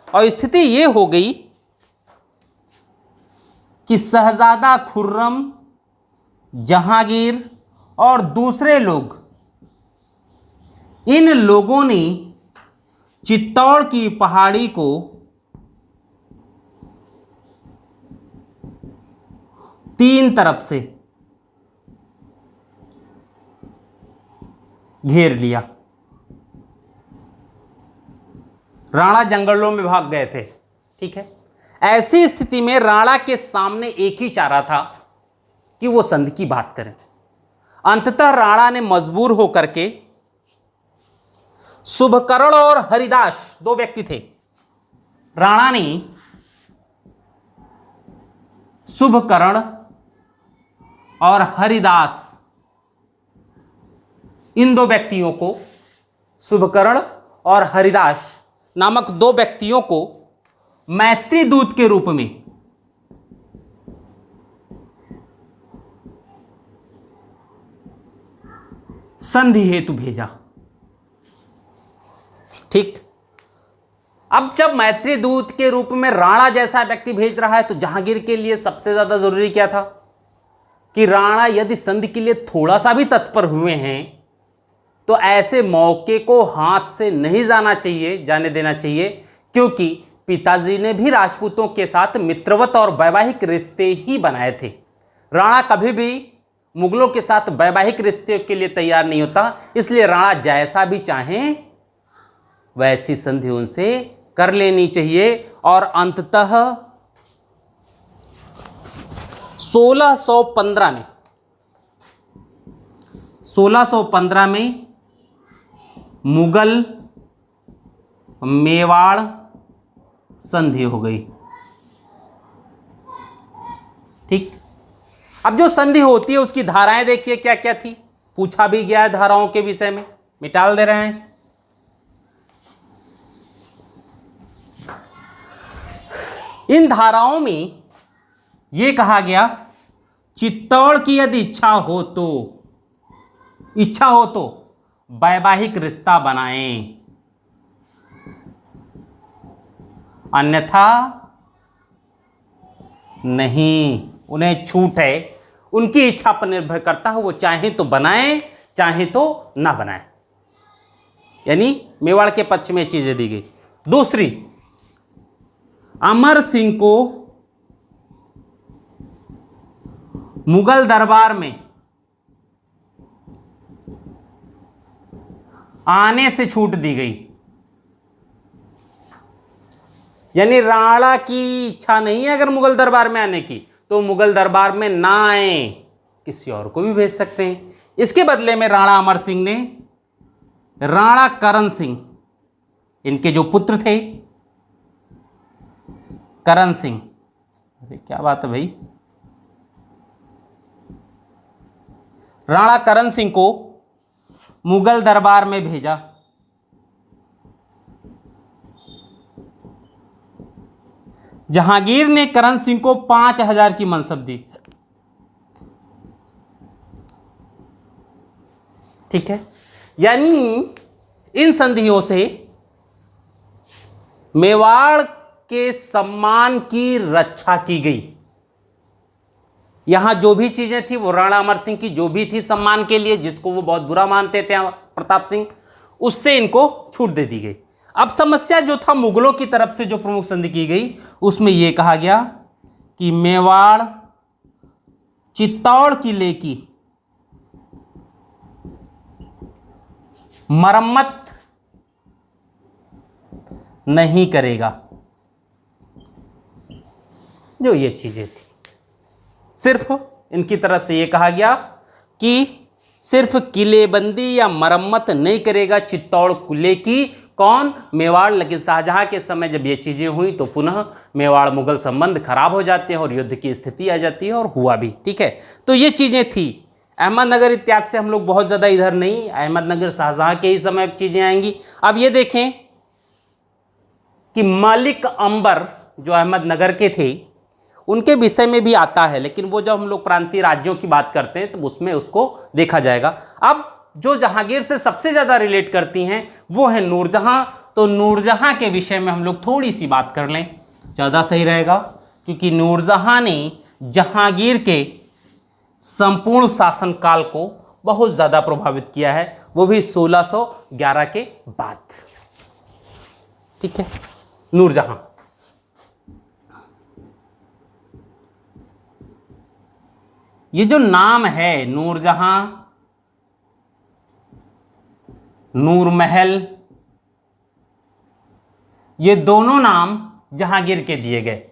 और स्थिति यह हो गई कि शहजादा खुर्रम, जहांगीर और दूसरे लोग, इन लोगों ने चित्तौड़ की पहाड़ी को तीन तरफ से घेर लिया। राणा जंगलों में भाग गए थे। ठीक है, ऐसी स्थिति में राणा के सामने एक ही चारा था कि वो संधि की बात करें। अंततः राणा ने मजबूर होकर के शुभकर्ण और हरिदास, दो व्यक्ति थे, राणा ने शुभकर्ण और हरिदास, इन दो व्यक्तियों को, शुभकर्ण और हरिदास नामक दो व्यक्तियों को मैत्री दूत के रूप में संधि हेतु भेजा। ठीक, अब जब मैत्री दूत के रूप में राणा जैसा व्यक्ति भेज रहा है तो जहांगीर के लिए सबसे ज्यादा जरूरी क्या था कि राणा यदि संधि के लिए थोड़ा सा भी तत्पर हुए हैं तो ऐसे मौके को हाथ से नहीं जाने देना चाहिए, क्योंकि पिताजी ने भी राजपूतों के साथ मित्रवत और वैवाहिक रिश्ते ही बनाए थे। राणा कभी भी मुगलों के साथ वैवाहिक रिश्ते के लिए तैयार नहीं होता, इसलिए राणा जैसा भी चाहें वैसी संधि उनसे कर लेनी चाहिए। और अंततः 1615 में मुगल मेवाड़ संधि हो गई। ठीक, अब जो संधि होती है उसकी धाराएं देखिए क्या क्या थी, पूछा भी गया है धाराओं के विषय में, मिटाल दे रहे हैं। इन धाराओं में यह कहा गया, चित्तौड़ की यदि इच्छा हो तो वैवाहिक रिश्ता बनाएं, अन्यथा नहीं। उन्हें छूट है, उनकी इच्छा पर निर्भर करता है, वो चाहे तो बनाएं चाहे तो ना बनाएं। यानी मेवाड़ के पक्ष में चीजें दी गई। दूसरी, अमर सिंह को मुगल दरबार में आने से छूट दी गई। यानी राणा की इच्छा नहीं है अगर मुगल दरबार में आने की तो मुगल दरबार में ना आए, किसी और को भी भेज सकते हैं। इसके बदले में राणा अमर सिंह ने राणा करण सिंह, इनके जो पुत्र थे करण सिंह, अरे क्या बात है भाई, राणा करण सिंह को मुगल दरबार में भेजा। जहांगीर ने करण सिंह को 5000 की मनसब दी। ठीक है, यानी इन संधियों से मेवाड़ के सम्मान की रक्षा की गई। यहां जो भी चीजें थी वो राणा अमर सिंह की जो भी थी सम्मान के लिए, जिसको वो बहुत बुरा मानते थे प्रताप सिंह, उससे इनको छूट दे दी गई। अब समस्या जो था मुगलों की तरफ से जो प्रमुख संधि की गई उसमें यह कहा गया कि मेवाड़ चित्तौड़ किले की मरम्मत नहीं करेगा। जो ये चीजें थी, सिर्फ इनकी तरफ से यह कहा गया कि सिर्फ किलेबंदी या मरम्मत नहीं करेगा चित्तौड़ किले की। कौन? मेवाड़। लेकिन शाहजहां के समय जब ये चीजें हुई तो पुनः मेवाड़ मुगल संबंध खराब हो जाते हैं और युद्ध की स्थिति आ जाती है, और हुआ भी। ठीक है, तो ये चीजें थी। अहमदनगर इत्यादि से हम लोग बहुत ज़्यादा इधर नहीं, अहमदनगर शाहजहां के ही समय चीज़ें आएंगी। अब ये देखें कि मलिक अंबर जो अहमदनगर के थे उनके विषय में भी आता है, लेकिन वो जब हम लोग प्रांतीय राज्यों की बात करते हैं तो उसमें उसको देखा जाएगा। अब जो जहांगीर से सबसे ज़्यादा रिलेट करती हैं वो है नूरजहां। तो नूरजहां के विषय में हम लोग थोड़ी सी बात कर लें, ज़्यादा सही रहेगा, क्योंकि नूरजहां ने जहांगीर के संपूर्ण शासनकाल को बहुत ज़्यादा प्रभावित किया है, वो भी 1611 के बाद। ठीक है, नूरजहां। ये जो नाम है नूरजहां, नूरमहल, ये दोनों नाम जहांगीर के दिए गए,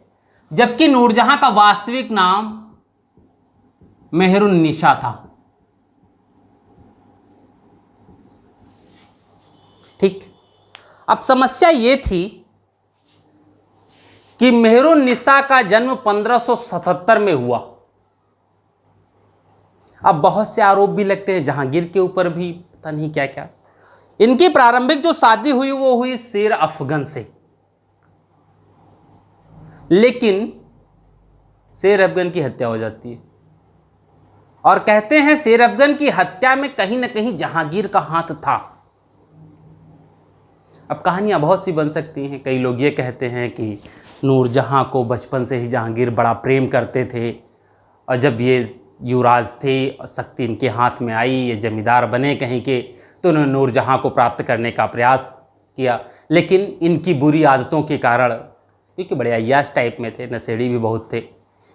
जबकि नूरजहां का वास्तविक नाम मेहरुन्निसा था। ठीक, अब समस्या ये थी कि मेहरुन्निसा का जन्म 1577 में हुआ। अब बहुत से आरोप भी लगते हैं जहांगीर के ऊपर भी, पता नहीं क्या क्या। इनकी प्रारंभिक जो शादी हुई वो हुई शेर अफगन से, लेकिन शेर अफगन की हत्या हो जाती है और कहते हैं शेर अफगन की हत्या में कहीं ना कहीं जहांगीर का हाथ था। अब कहानियां बहुत सी बन सकती हैं। कई लोग ये कहते हैं कि नूरजहां को बचपन से ही जहांगीर बड़ा प्रेम करते थे और जब ये युवराज थे और शक्ति इनके हाथ में आई, ये जमींदार बने कहीं के, तो उन्होंने नूरजहां को प्राप्त करने का प्रयास किया, लेकिन इनकी बुरी आदतों के कारण, क्योंकि बड़े अय्याश टाइप में थे, नशेड़ी भी बहुत थे,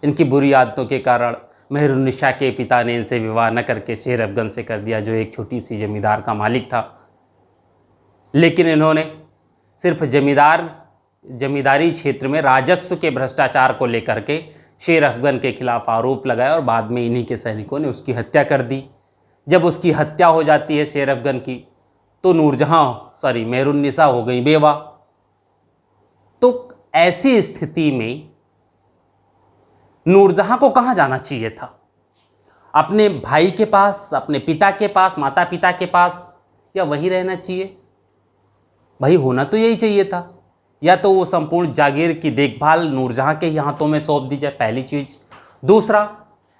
इनकी बुरी आदतों के कारण मेहरुन्निसा के पिता ने इनसे विवाह न करके शेर अफगन से कर दिया, जो एक छोटी सी जमींदार का मालिक था। लेकिन इन्होंने सिर्फ जमींदारी क्षेत्र में राजस्व के भ्रष्टाचार को लेकर के शेर अफगन के खिलाफ आरोप लगाया और बाद में इन्हीं के सैनिकों ने उसकी हत्या कर दी। जब उसकी हत्या हो जाती है शेर अफगन की, तो मेहरुन्निसा हो गई बेवा। तो ऐसी स्थिति में नूरजहां को कहाँ जाना चाहिए था? अपने भाई के पास, अपने पिता के पास, माता पिता के पास, या वहीं रहना चाहिए? भाई होना तो यही चाहिए था, या तो वो संपूर्ण जागीर की देखभाल नूरजहां के हाथों में सौंप दी जाए, पहली चीज। दूसरा,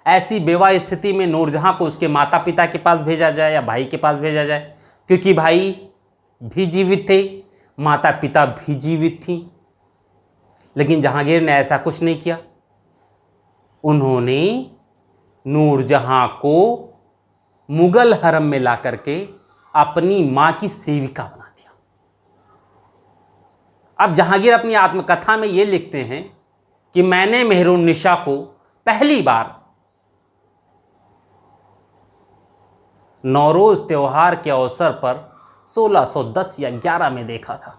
ऐसी बेवा स्थिति में नूरजहां को उसके माता पिता के पास भेजा जाए या भाई के पास भेजा जाए, क्योंकि भाई भी जीवित थे, माता पिता भी जीवित थी। लेकिन जहांगीर ने ऐसा कुछ नहीं किया। उन्होंने नूरजहां को मुगल हरम में ला करके अपनी मां की सेविका बना दिया। अब जहांगीर अपनी आत्मकथा में यह लिखते हैं कि मैंने मेहरुन्निसा को पहली बार नौरोज त्योहार के अवसर पर 1610 या 11 में देखा था।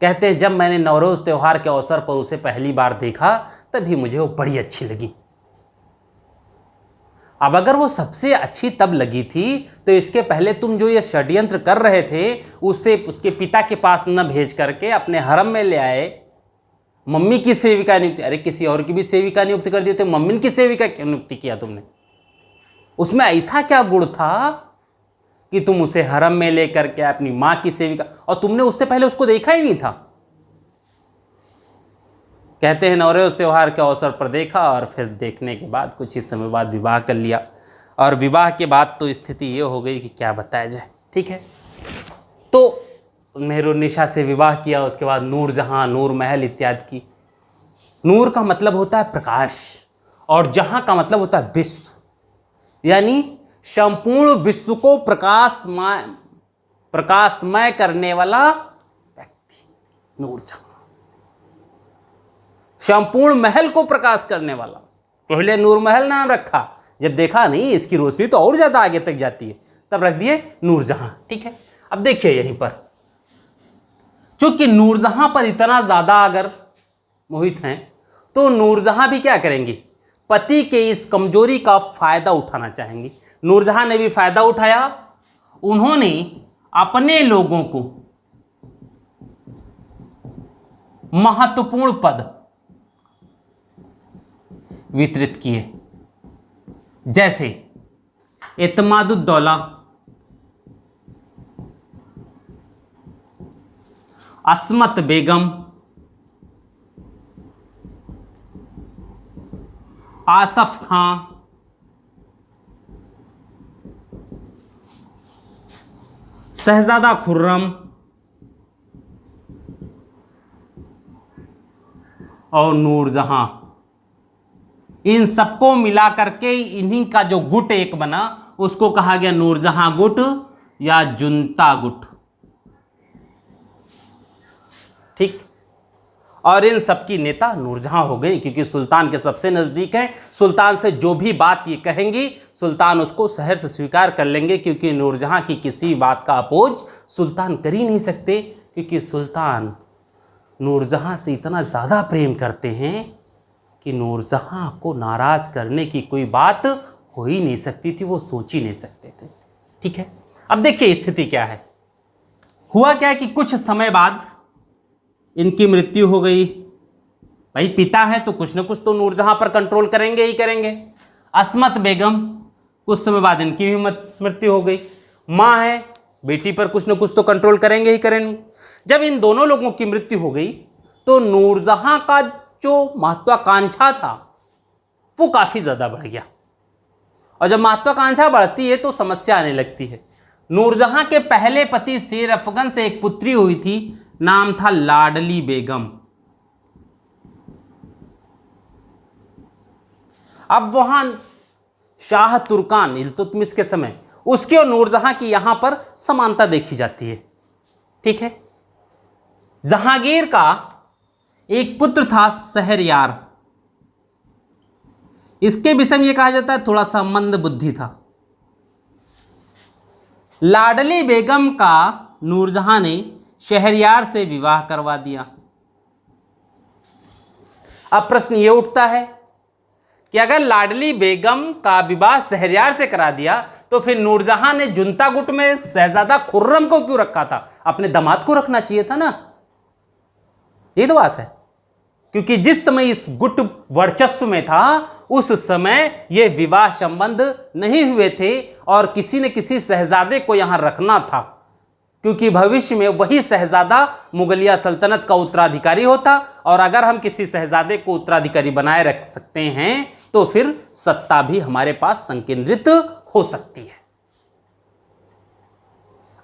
कहते हैं जब मैंने नौरोज त्योहार के अवसर पर उसे पहली बार देखा तभी मुझे वो बड़ी अच्छी लगी। अब अगर वो सबसे अच्छी तब लगी थी तो इसके पहले तुम जो ये षड्यंत्र कर रहे थे उसे उसके पिता के पास न भेज करके अपने हरम में ले आए, मम्मी की सेविका नियुक्ति, अरे किसी और की भी सेविका नियुक्त कर दिए थे, मम्मी की सेविका क्यों नियुक्ति किया तुमने? उसमें ऐसा क्या गुण था कि तुम उसे हरम में लेकर के अपनी मां की सेविका, और तुमने उससे पहले उसको देखा ही नहीं था। कहते हैं नौरोज त्योहार के अवसर पर देखा और फिर देखने के बाद कुछ ही समय बाद विवाह कर लिया, और विवाह के बाद तो स्थिति ये हो गई कि क्या बताया जाए। ठीक है, तो मेहरुन्निसा से विवाह किया, उसके बाद नूरजहां, नूरमहल इत्यादि की। नूर का मतलब होता है प्रकाश और जहां का मतलब होता है विश्व, यानी संपूर्ण विश्व को प्रकाशमय करने वाला व्यक्ति नूरजहां, संपूर्ण महल को प्रकाश करने वाला। पहले नूरमहल नाम रखा, जब देखा नहीं इसकी रोशनी तो और ज्यादा आगे तक जाती है, तब रख दिए नूरजहां। ठीक है, अब देखिए यहीं पर चूंकि नूरजहां पर इतना ज्यादा अगर मोहित हैं तो नूरजहां भी क्या करेंगी, पति के इस कमजोरी का फायदा उठाना चाहेंगी। नूरजहां ने भी फायदा उठाया, उन्होंने अपने लोगों को महत्वपूर्ण पद वितरित किए, जैसे इत्मादुद्दौला, अस्मत बेगम, आसफ खां, शहजादा खुर्रम और नूरजहां। इन सबको मिला करके इन्हीं का जो गुट एक बना उसको कहा गया नूरजहां गुट या जुनता गुट। ठीक। और इन सबकी नेता नूरजहां हो गई क्योंकि सुल्तान के सबसे नजदीक हैं। सुल्तान से जो भी बात ये कहेंगी सुल्तान उसको शहर से स्वीकार कर लेंगे क्योंकि नूरजहां की किसी बात का अपोज सुल्तान कर ही नहीं सकते क्योंकि सुल्तान नूरजहां से इतना ज़्यादा प्रेम करते हैं कि नूरजहां को नाराज़ करने की कोई बात हो ही नहीं सकती थी, वो सोच ही नहीं सकते थे। ठीक है, अब देखिए स्थिति क्या है। हुआ क्या है कि कुछ समय बाद इनकी मृत्यु हो गई। भाई पिता है तो कुछ ना कुछ तो नूरजहां पर कंट्रोल करेंगे ही करेंगे। अस्मत बेगम, कुछ समय बाद इनकी भी मृत्यु हो गई। माँ है, बेटी पर कुछ ना कुछ तो कंट्रोल करेंगे ही करेंगे। जब इन दोनों लोगों की मृत्यु हो गई तो नूरजहां का जो महत्वाकांक्षा था वो काफ़ी ज़्यादा बढ़ गया। और जब महत्वाकांक्षा बढ़ती है तो समस्या आने लगती है। नूरजहां के पहले पति शेर अफगन से एक पुत्री हुई थी, नाम था लाडली बेगम। अब वहां शाह तुर्कान इल्तुतमिश के समय उसके और नूरजहां की यहां पर समानता देखी जाती है। ठीक है, जहांगीर का एक पुत्र था शहरयार। इसके विषय में यह कहा जाता है थोड़ा सा मंद बुद्धि था। लाडली बेगम का नूरजहां ने शहरयार से विवाह करवा दिया। अब प्रश्न यह उठता है कि अगर लाडली बेगम का विवाह शहरयार से करा दिया तो फिर नूरजहां ने जुनता गुट में शहजादा खुर्रम को क्यों रखा था? अपने दामाद को रखना चाहिए था ना। ये तो बात है, क्योंकि जिस समय इस गुट वर्चस्व में था उस समय ये विवाह संबंध नहीं हुए थे और किसी न किसी शहजादे को यहां रखना था, क्योंकि भविष्य में वही शहजादा मुगलिया सल्तनत का उत्तराधिकारी होता। और अगर हम किसी शहजादे को उत्तराधिकारी बनाए रख सकते हैं तो फिर सत्ता भी हमारे पास संकेंद्रित हो सकती है।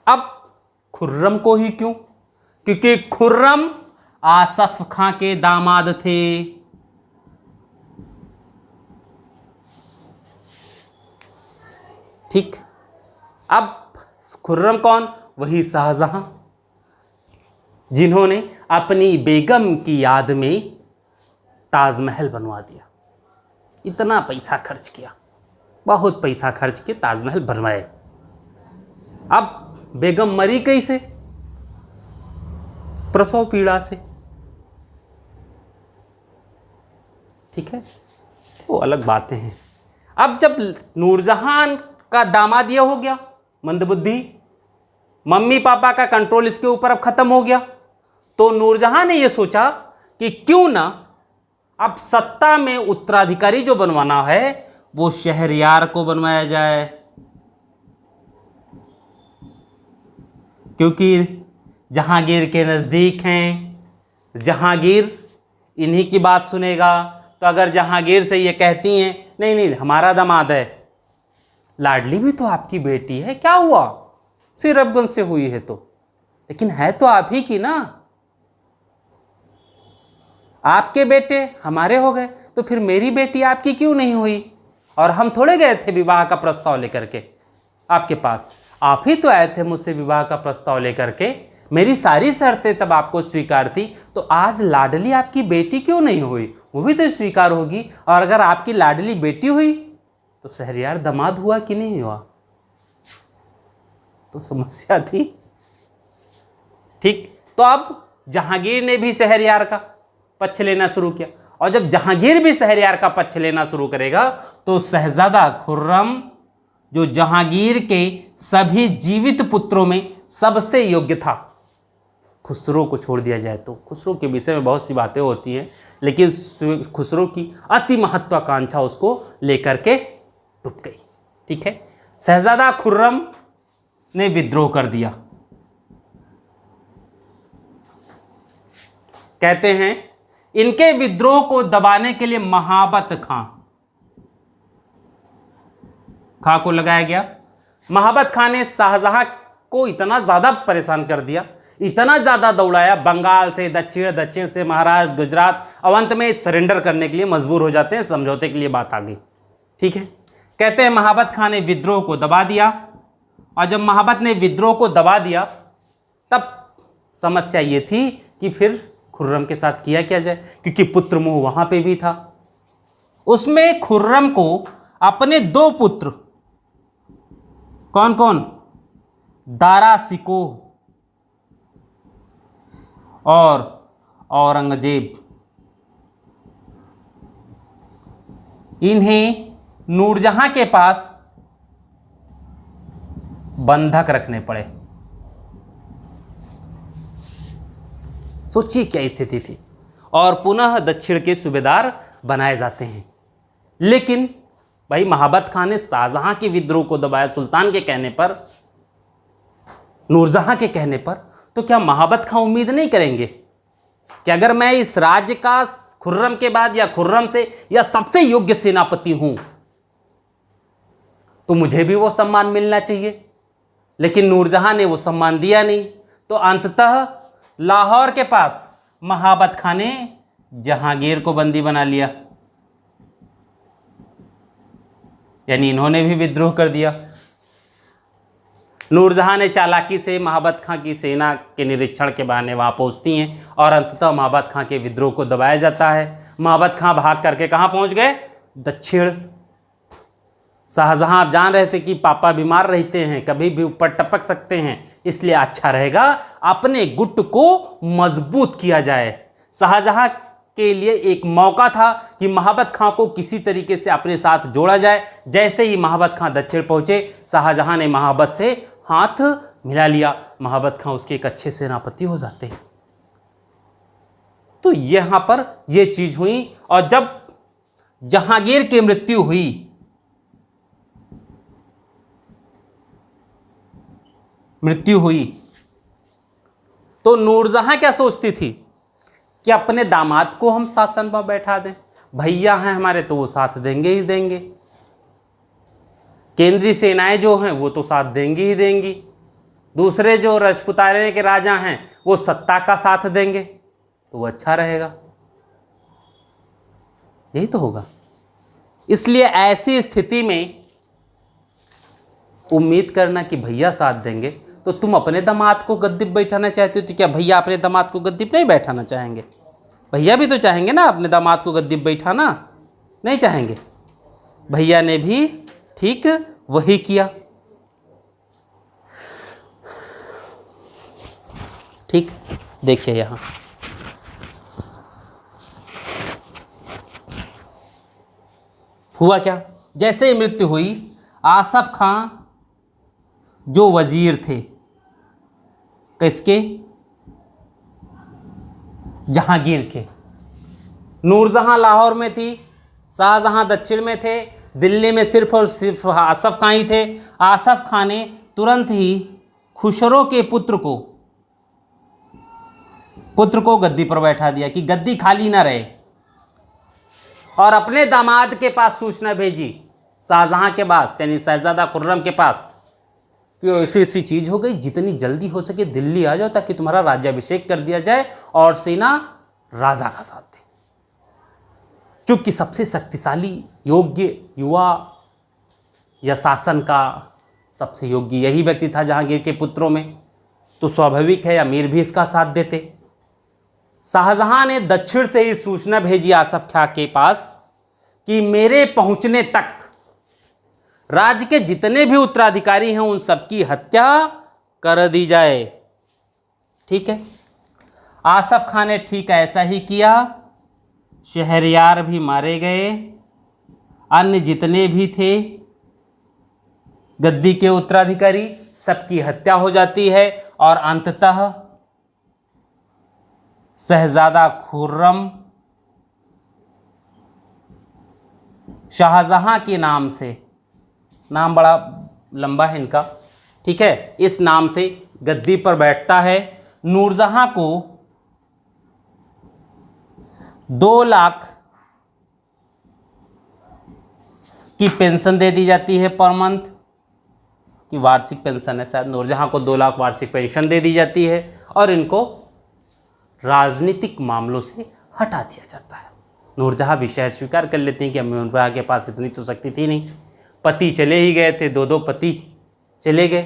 अब खुर्रम को ही क्यों? क्योंकि खुर्रम आसफ खां के दामाद थे। ठीक, अब खुर्रम कौन? वही शाहजहां जिन्होंने अपनी बेगम की याद में ताजमहल बनवा दिया। इतना पैसा खर्च किया, बहुत पैसा खर्च के ताजमहल बनवाए। अब बेगम मरी कैसे? प्रसव पीड़ा से। ठीक है, वो अलग बातें हैं। अब जब नूरजहां का दामाद यह हो गया मंदबुद्धि, मम्मी पापा का कंट्रोल इसके ऊपर अब खत्म हो गया, तो नूरजहां ने यह सोचा कि क्यों ना अब सत्ता में उत्तराधिकारी जो बनवाना है वो शहरयार को बनवाया जाए, क्योंकि जहांगीर के नज़दीक हैं, जहांगीर इन्हीं की बात सुनेगा। तो अगर जहांगीर से ये कहती हैं नहीं नहीं हमारा दामाद है, लाडली भी तो आपकी बेटी है, क्या हुआ सिर अफगन से हुई है तो, लेकिन है तो आप ही की ना, आपके बेटे हमारे हो गए तो फिर मेरी बेटी आपकी क्यों नहीं हुई? और हम थोड़े गए थे विवाह का प्रस्ताव लेकर के आपके पास, आप ही तो आए थे मुझसे विवाह का प्रस्ताव लेकर के, मेरी सारी शर्तें तब आपको स्वीकार थी, तो आज लाडली आपकी बेटी क्यों नहीं हुई? वो भी तो स्वीकार होगी। और अगर आपकी लाडली बेटी हुई तो शहरयार दामाद हुआ कि नहीं हुआ? तो समस्या थी। ठीक, तो अब जहांगीर ने भी शहरयार का पक्ष लेना शुरू किया, और जब जहांगीर भी शहरयार का पक्ष लेना शुरू करेगा तो शहजादा खुर्रम जो जहांगीर के सभी जीवित पुत्रों में सबसे योग्य था, खुसरो को छोड़ दिया जाए तो, खुसरो के विषय में बहुत सी बातें होती हैं, लेकिन खुसरो की अति महत्वाकांक्षा उसको लेकर के डूब गई। ठीक है, शहजादा खुर्रम ने विद्रोह कर दिया। कहते हैं इनके विद्रोह को दबाने के लिए महाबत खां को लगाया गया। महाबत खां ने शाहजहां को इतना ज्यादा परेशान कर दिया, इतना ज्यादा दौड़ाया, बंगाल से दक्षिण, दक्षिण से महाराष्ट्र, गुजरात, अवंत में सरेंडर करने के लिए मजबूर हो जाते हैं। समझौते के लिए बात आ गई। ठीक है, कहते हैं महाबत खां ने विद्रोह को दबा दिया। और जब महाबत ने विद्रोह को दबा दिया तब समस्या ये थी कि फिर खुर्रम के साथ किया क्या जाए, क्योंकि पुत्र मोह वहां पे भी था। उसमें खुर्रम को अपने 2 पुत्र, कौन कौन, दारा शिकोह और औरंगजेब, इन्हें नूरजहां के पास बंधक रखने पड़े। सोचिए क्या स्थिति थी। और पुनः दक्षिण के सूबेदार बनाए जाते हैं। लेकिन भाई महाबत खां ने शाहजहां के विद्रोह को दबाया सुल्तान के कहने पर, नूरजहां के कहने पर, तो क्या महाबत खां उम्मीद नहीं करेंगे कि अगर मैं इस राज्य का खुर्रम के बाद या खुर्रम से या सबसे योग्य सेनापति हूं तो मुझे भी वो सम्मान मिलना चाहिए। लेकिन नूरजहां ने वो सम्मान दिया नहीं। तो अंततः लाहौर के पास महाबत खां ने जहांगीर को बंदी बना लिया, यानी इन्होंने भी विद्रोह कर दिया। नूरजहां ने चालाकी से महाबत खां की सेना के निरीक्षण के बहाने वहां पहुंचती हैं और अंततः महाबत खां के विद्रोह को दबाया जाता है। महाबत खां भाग करके कहां पहुंच गए, दक्षिण। शाहजहां आप जान रहे थे कि पापा बीमार रहते हैं, कभी भी ऊपर टपक सकते हैं, इसलिए अच्छा रहेगा अपने गुट को मजबूत किया जाए। शाहजहां के लिए एक मौका था कि महाबत खां को किसी तरीके से अपने साथ जोड़ा जाए। जैसे ही महाबत खां दक्षिण पहुंचे, शाहजहां ने महाबत से हाथ मिला लिया। महाबत खां उसके एक अच्छे सेनापति हो जाते हैं। तो यहां पर यह चीज हुई। और जब जहांगीर की मृत्यु हुई तो नूरजहां क्या सोचती थी कि अपने दामाद को हम शासन पर बैठा दें, भैया हैं हमारे तो वो साथ देंगे ही देंगे, केंद्रीय सेनाएं जो हैं वो तो साथ देंगी ही देंगी, दूसरे जो राजपुताने के राजा हैं वो सत्ता का साथ देंगे, तो वो अच्छा रहेगा, यही तो होगा। इसलिए ऐसी स्थिति में उम्मीद करना कि भैया साथ देंगे, तो तुम अपने दामाद को गद्दी पर बैठाना चाहते हो तो क्या भैया अपने दामाद को गद्दी पर नहीं बैठाना चाहेंगे? भैया भी तो चाहेंगे ना अपने दामाद को गद्दी पर बैठाना, नहीं चाहेंगे? भैया ने भी ठीक वही किया। ठीक, देखिए यहां हुआ क्या। जैसे ही मृत्यु हुई, आसफ खां जो वजीर थे किसके, जहांगीर के, नूरजहां लाहौर में थी, शाहजहां दक्षिण में थे, दिल्ली में सिर्फ और सिर्फ आसफ खां ही थे। आसफ खां ने तुरंत ही खुसरो के पुत्र को गद्दी पर बैठा दिया कि गद्दी खाली ना रहे, और अपने दामाद के पास सूचना भेजी, शाहजहां के पास यानी शहजादा खुर्रम के पास, कि ऐसी ऐसी चीज हो गई, जितनी जल्दी हो सके दिल्ली आ जाओ ताकि तुम्हारा राज्याभिषेक कर दिया जाए और सेना राजा का साथ दे। चूंकि सबसे शक्तिशाली योग्य युवा या शासन का सबसे योग्य यही व्यक्ति था जहांगीर के पुत्रों में, तो स्वाभाविक है अमीर भी इसका साथ देते। शाहजहां ने दक्षिण से ही सूचना भेजी आसफ खां के पास कि मेरे पहुंचने तक राज्य के जितने भी उत्तराधिकारी हैं उन सबकी हत्या कर दी जाए। ठीक है, आसफ खां ने ठीक ऐसा ही किया। शहरयार भी मारे गए, अन्य जितने भी थे गद्दी के उत्तराधिकारी सबकी हत्या हो जाती है, और अंततः शहजादा खुर्रम शाहजहां के नाम से, नाम बड़ा लंबा है इनका, ठीक है, इस नाम से गद्दी पर बैठता है। नूरजहां को 2 लाख की पेंशन दे दी जाती है पर मंथ की, वार्षिक पेंशन है शायद। नूरजहां को 2 लाख वार्षिक पेंशन दे दी जाती है और इनको राजनीतिक मामलों से हटा दिया जाता है। नूरजहां भी शहर स्वीकार कर लेते हैं कि अम्मी नूरजहां के पास इतनी तो शक्ति थी नहीं, पति चले ही गए थे, 2 पति चले गए,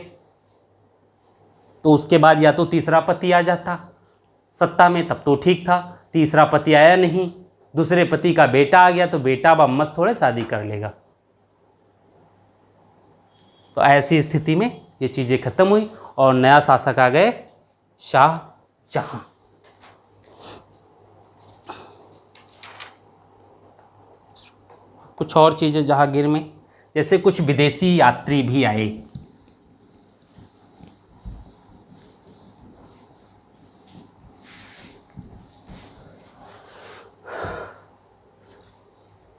तो उसके बाद या तो तीसरा पति आ जाता सत्ता में, तब तो ठीक था। तीसरा पति आया नहीं, दूसरे पति का बेटा आ गया, तो बेटा अब अम्मस थोड़े शादी कर लेगा। तो ऐसी स्थिति में ये चीज़ें खत्म हुई और नया शासक आ गए शाहजहां। कुछ और चीज़ें जहांगीर में, जैसे कुछ विदेशी यात्री भी आए।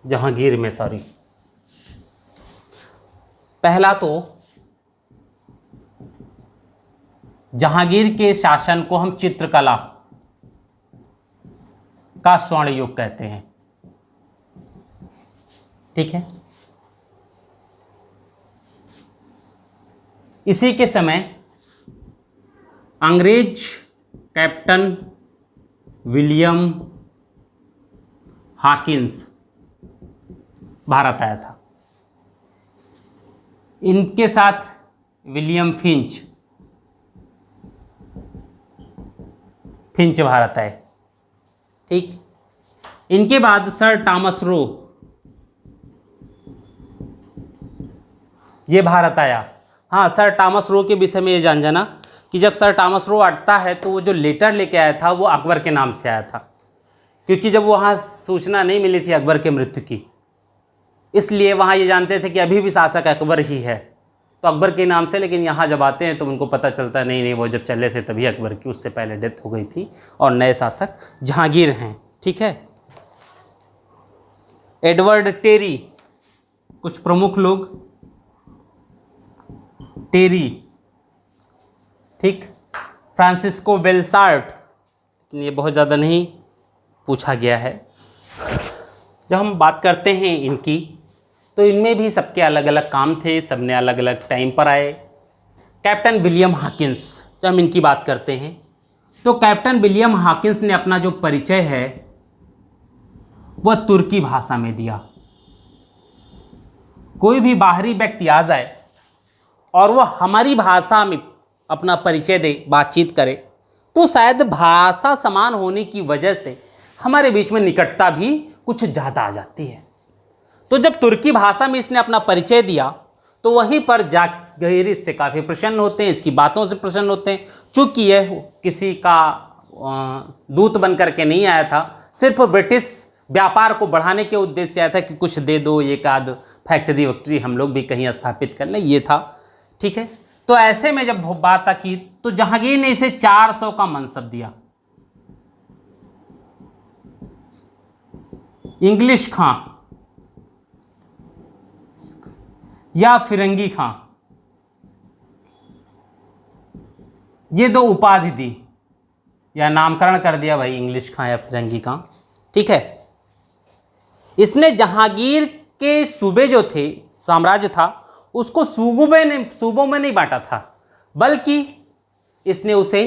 जहांगीर में सॉरी, पहला तो जहांगीर के शासन को हम चित्रकला का स्वर्ण युग कहते हैं, ठीक है। इसी के समय अंग्रेज कैप्टन विलियम हॉकिंस भारत आया था। इनके साथ विलियम फिंच भारत आए, ठीक। इनके बाद सर टॉमस रो ये भारत आया। हाँ, सर टॉमस रो के विषय में ये जान जाना कि जब सर टॉमस रो आता है तो वो जो लेटर लेके आया था वो अकबर के नाम से आया था, क्योंकि जब वहाँ सूचना नहीं मिली थी अकबर के मृत्यु की, इसलिए वहाँ ये जानते थे कि अभी भी शासक अकबर ही है, तो अकबर के नाम से। लेकिन यहाँ जब आते हैं तो उनको पता चलता है नहीं वो जब चले थे तभी अकबर की, उससे पहले डेथ हो गई थी और नए शासक जहांगीर हैं, ठीक है। एडवर्ड टेरी, कुछ प्रमुख लोग, टेरी, ठीक। फ्रांसिस्को बेलसार्ट, ये बहुत ज़्यादा नहीं पूछा गया है। जब हम बात करते हैं इनकी, तो इनमें भी सबके अलग अलग काम थे, सबने अलग अलग टाइम पर आए। कैप्टन विलियम हॉकिंस, जब हम इनकी बात करते हैं तो कैप्टन विलियम हॉकिंस ने अपना जो परिचय है वह तुर्की भाषा में दिया। कोई भी बाहरी व्यक्ति आ जाए और वह हमारी भाषा में अपना परिचय दे, बातचीत करे, तो शायद भाषा समान होने की वजह से हमारे बीच में निकटता भी कुछ ज़्यादा आ जाती है। तो जब तुर्की भाषा में इसने अपना परिचय दिया तो वहीं पर जहांगीर इससे काफ़ी प्रसन्न होते हैं, इसकी बातों से प्रसन्न होते हैं। चूँकि यह किसी का दूत बन करके नहीं आया था, सिर्फ ब्रिटिश व्यापार को बढ़ाने के उद्देश्य से आया था कि कुछ दे दो, एक आध फैक्ट्री वैक्ट्री हम लोग भी कहीं स्थापित कर लें, ये था, ठीक है। तो ऐसे में जब बात की तो जहांगीर ने इसे 400 का मनसब दिया। इंग्लिश खां या फिरंगी खां, ये 2 उपाधि दी या नामकरण कर दिया भाई, इंग्लिश खां या फिरंगी खां, ठीक है। इसने जहांगीर के सूबे जो थे, साम्राज्य था, उसको सूबों में नहीं बांटा था, बल्कि इसने उसे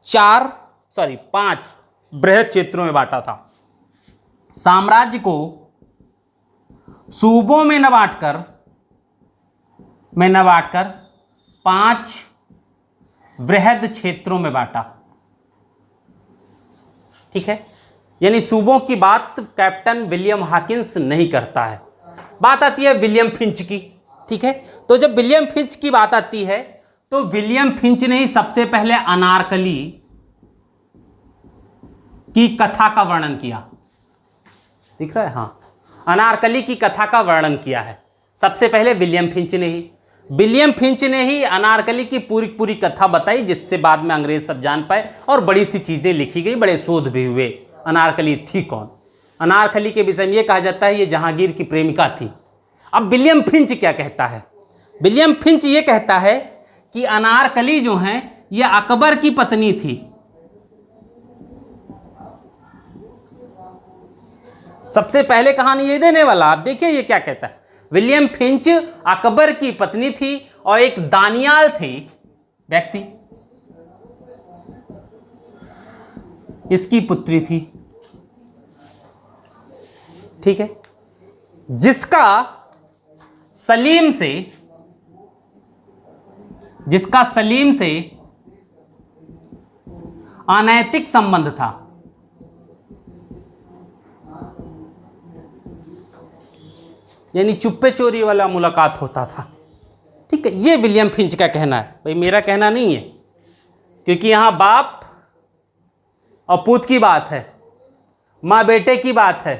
5 बृहद क्षेत्रों में बांटा था। साम्राज्य को सूबों में न बांटकर 5 वृहद क्षेत्रों में बांटा, ठीक है। यानी सूबों की बात कैप्टन विलियम हॉकिंस नहीं करता है, बात आती है विलियम फिंच की, ठीक है। तो जब विलियम फिंच की बात आती है तो विलियम फिंच ने ही सबसे पहले अनारकली की कथा का वर्णन किया, दिख रहा है, हाँ, अनारकली की कथा का वर्णन किया है सबसे पहले विलियम फिंच ने ही अनारकली की पूरी कथा बताई, जिससे बाद में अंग्रेज सब जान पाए और बड़ी सी चीजें लिखी गई, बड़े शोध भी हुए। अनारकली थी कौन? अनारकली के विषय में यह कहा जाता है ये जहांगीर की प्रेमिका थी। अब विलियम फिंच क्या कहता है? विलियम फिंच ये कहता है कि अनारकली जो हैं ये अकबर की पत्नी थी। सबसे पहले कहानी ये देने वाला, आप देखिए ये क्या कहता है। विलियम फिंच अकबर की पत्नी थी और एक दानियाल थी व्यक्ति, इसकी पुत्री थी, ठीक है, जिसका सलीम से अनैतिक संबंध था। यानी चुप्पे चोरी वाला मुलाकात होता था, ठीक है। ये विलियम फिंच का कहना है, भाई मेरा कहना नहीं है, क्योंकि यहां बाप और पूत की बात है, माँ बेटे की बात है,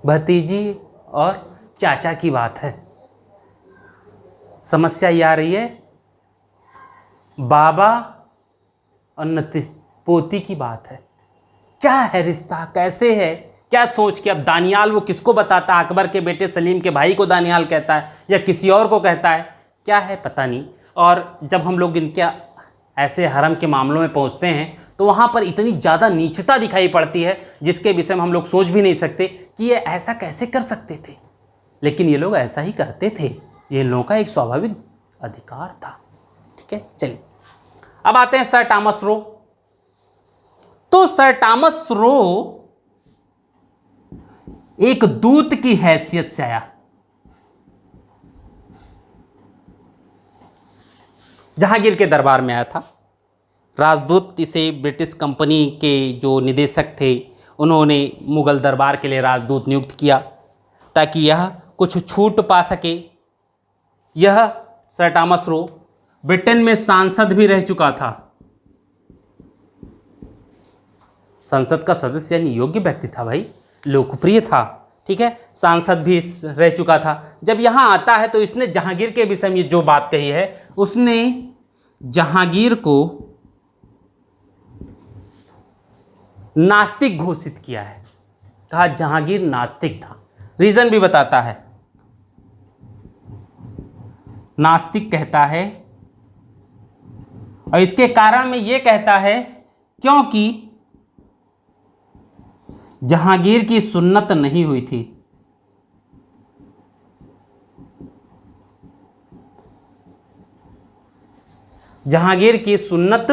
भतीजी और चाचा की बात है। समस्या ये आ रही है बाबा और नती पोती की बात है। क्या है रिश्ता, कैसे है, क्या सोच के अब दानियाल वो किसको बताता है, अकबर के बेटे सलीम के भाई को दानियाल कहता है या किसी और को कहता है, क्या है पता नहीं। और जब हम लोग इनके ऐसे हरम के मामलों में पहुंचते हैं तो वहाँ पर इतनी ज़्यादा नीचता दिखाई पड़ती है जिसके विषय में हम लोग सोच भी नहीं सकते कि ये ऐसा कैसे कर सकते थे, लेकिन ये लोग ऐसा ही करते थे, ये लोगों का एक स्वाभाविक अधिकार था, ठीक है। चलिए अब आते हैं सर टॉमस रो। तो सर टॉमस रो एक दूत की हैसियत से आया, जहांगीर के दरबार में आया था। राजदूत, इसे ब्रिटिश कंपनी के जो निदेशक थे उन्होंने मुगल दरबार के लिए राजदूत नियुक्त किया ताकि यह कुछ छूट पा सके। यह सर टॉमस रो ब्रिटेन में सांसद भी रह चुका था, संसद का सदस्य, यानी योग्य व्यक्ति था भाई, लोकप्रिय था, ठीक है, सांसद भी रह चुका था। जब यहाँ आता है तो इसने जहांगीर के विषय में जो बात कही है, उसने जहांगीर को नास्तिक घोषित किया है, कहा जहांगीर नास्तिक था। रीजन भी बताता है, नास्तिक कहता है और इसके कारण में यह कहता है क्योंकि जहांगीर की सुन्नत नहीं हुई थी। जहांगीर की सुन्नत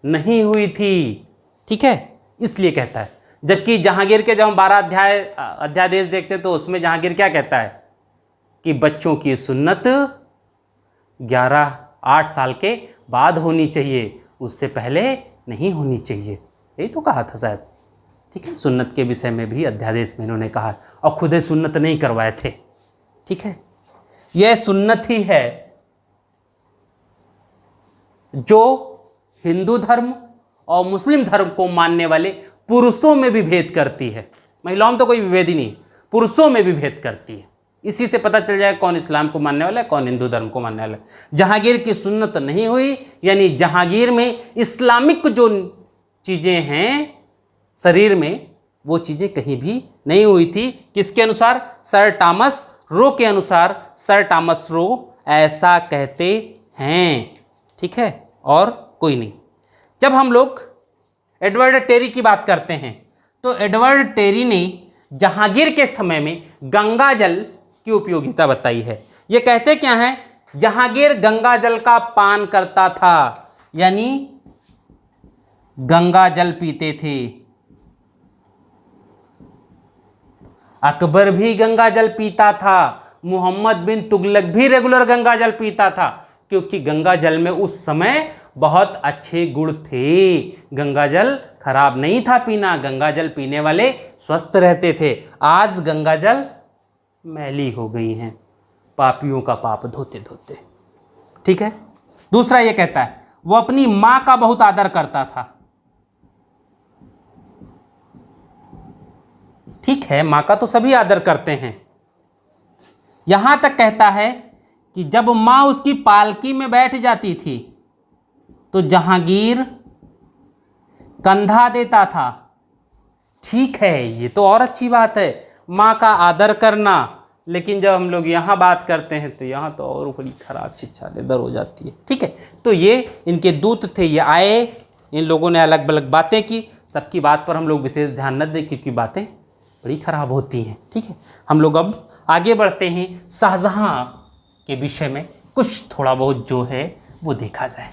नहीं हुई थी, ठीक है, इसलिए कहता है। जबकि जहांगीर के जब हम 12 अध्यादेश देखते तो उसमें जहांगीर क्या कहता है कि बच्चों की सुन्नत 8 साल के बाद होनी चाहिए, उससे पहले नहीं होनी चाहिए, यही तो कहा था शायद, ठीक है। सुन्नत के विषय में भी अध्यादेश में इन्होंने कहा और खुद सुन्नत नहीं करवाए थे, ठीक है। यह सुन्नत ही है जो हिंदू धर्म और मुस्लिम धर्म को मानने वाले पुरुषों में भी भेद करती है। महिलाओं में तो कोई विभेद ही नहीं, पुरुषों में भी भेद करती है। इसी से पता चल जाए कौन इस्लाम को मानने वाला है, कौन हिंदू धर्म को मानने वाला है। जहांगीर की सुन्नत नहीं हुई, यानी जहांगीर में इस्लामिक जो चीज़ें हैं शरीर में, वो चीज़ें कहीं भी नहीं हुई थी। किसके अनुसार? सर टॉमस रो के अनुसार। सर टॉमस रो ऐसा कहते हैं, ठीक है, और कोई नहीं। जब हम लोग एडवर्ड टेरी की बात करते हैं तो एडवर्ड टेरी ने जहांगीर के समय में गंगा जल की उपयोगिता बताई है। ये कहते क्या हैं? जहांगीर गंगा जल का पान करता था, यानी गंगा जल पीते थे। अकबर भी गंगा जल पीता था, मोहम्मद बिन तुगलक भी रेगुलर गंगा जल पीता था, क्योंकि गंगा जल में उस समय बहुत अच्छे गुण थे। गंगा जल खराब नहीं था पीना, गंगा जल पीने वाले स्वस्थ रहते थे। आज गंगा जल मैली हो गई हैं, पापियों का पाप धोते धोते, ठीक है। दूसरा ये कहता है वो अपनी मां का बहुत आदर करता था। ठीक है, मां का तो सभी आदर करते हैं। यहां तक कहता है कि जब मां उसकी पालकी में बैठ जाती थी तो जहांगीर कंधा देता था। ठीक है, ये तो और अच्छी बात है, मां का आदर करना, लेकिन जब हम लोग यहाँ बात करते हैं तो यहाँ तो और बड़ी खराब छिछार इधर हो जाती है। ठीक है, तो ये इनके दूत थे, ये आए, इन लोगों ने अलग अलग बातें की। सबकी बात पर हम लोग विशेष ध्यान न दें क्योंकि बातें बड़ी खराब होती हैं। ठीक है, हम लोग अब आगे बढ़ते हैं, शाहजहां के विषय में कुछ थोड़ा बहुत जो है वो देखा जाए।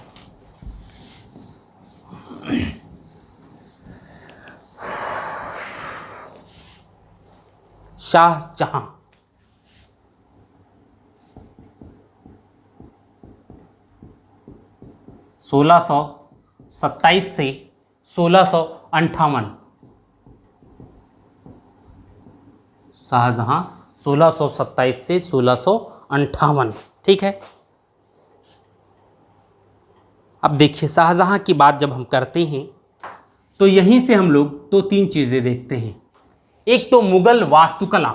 शाहजहां 1627 से 1658। शाहजहां 1627 से 1658। ठीक है, अब देखिए शाहजहां की बात जब हम करते हैं तो यहीं से हम लोग दो तीन चीजें देखते हैं। एक तो मुगल वास्तुकला,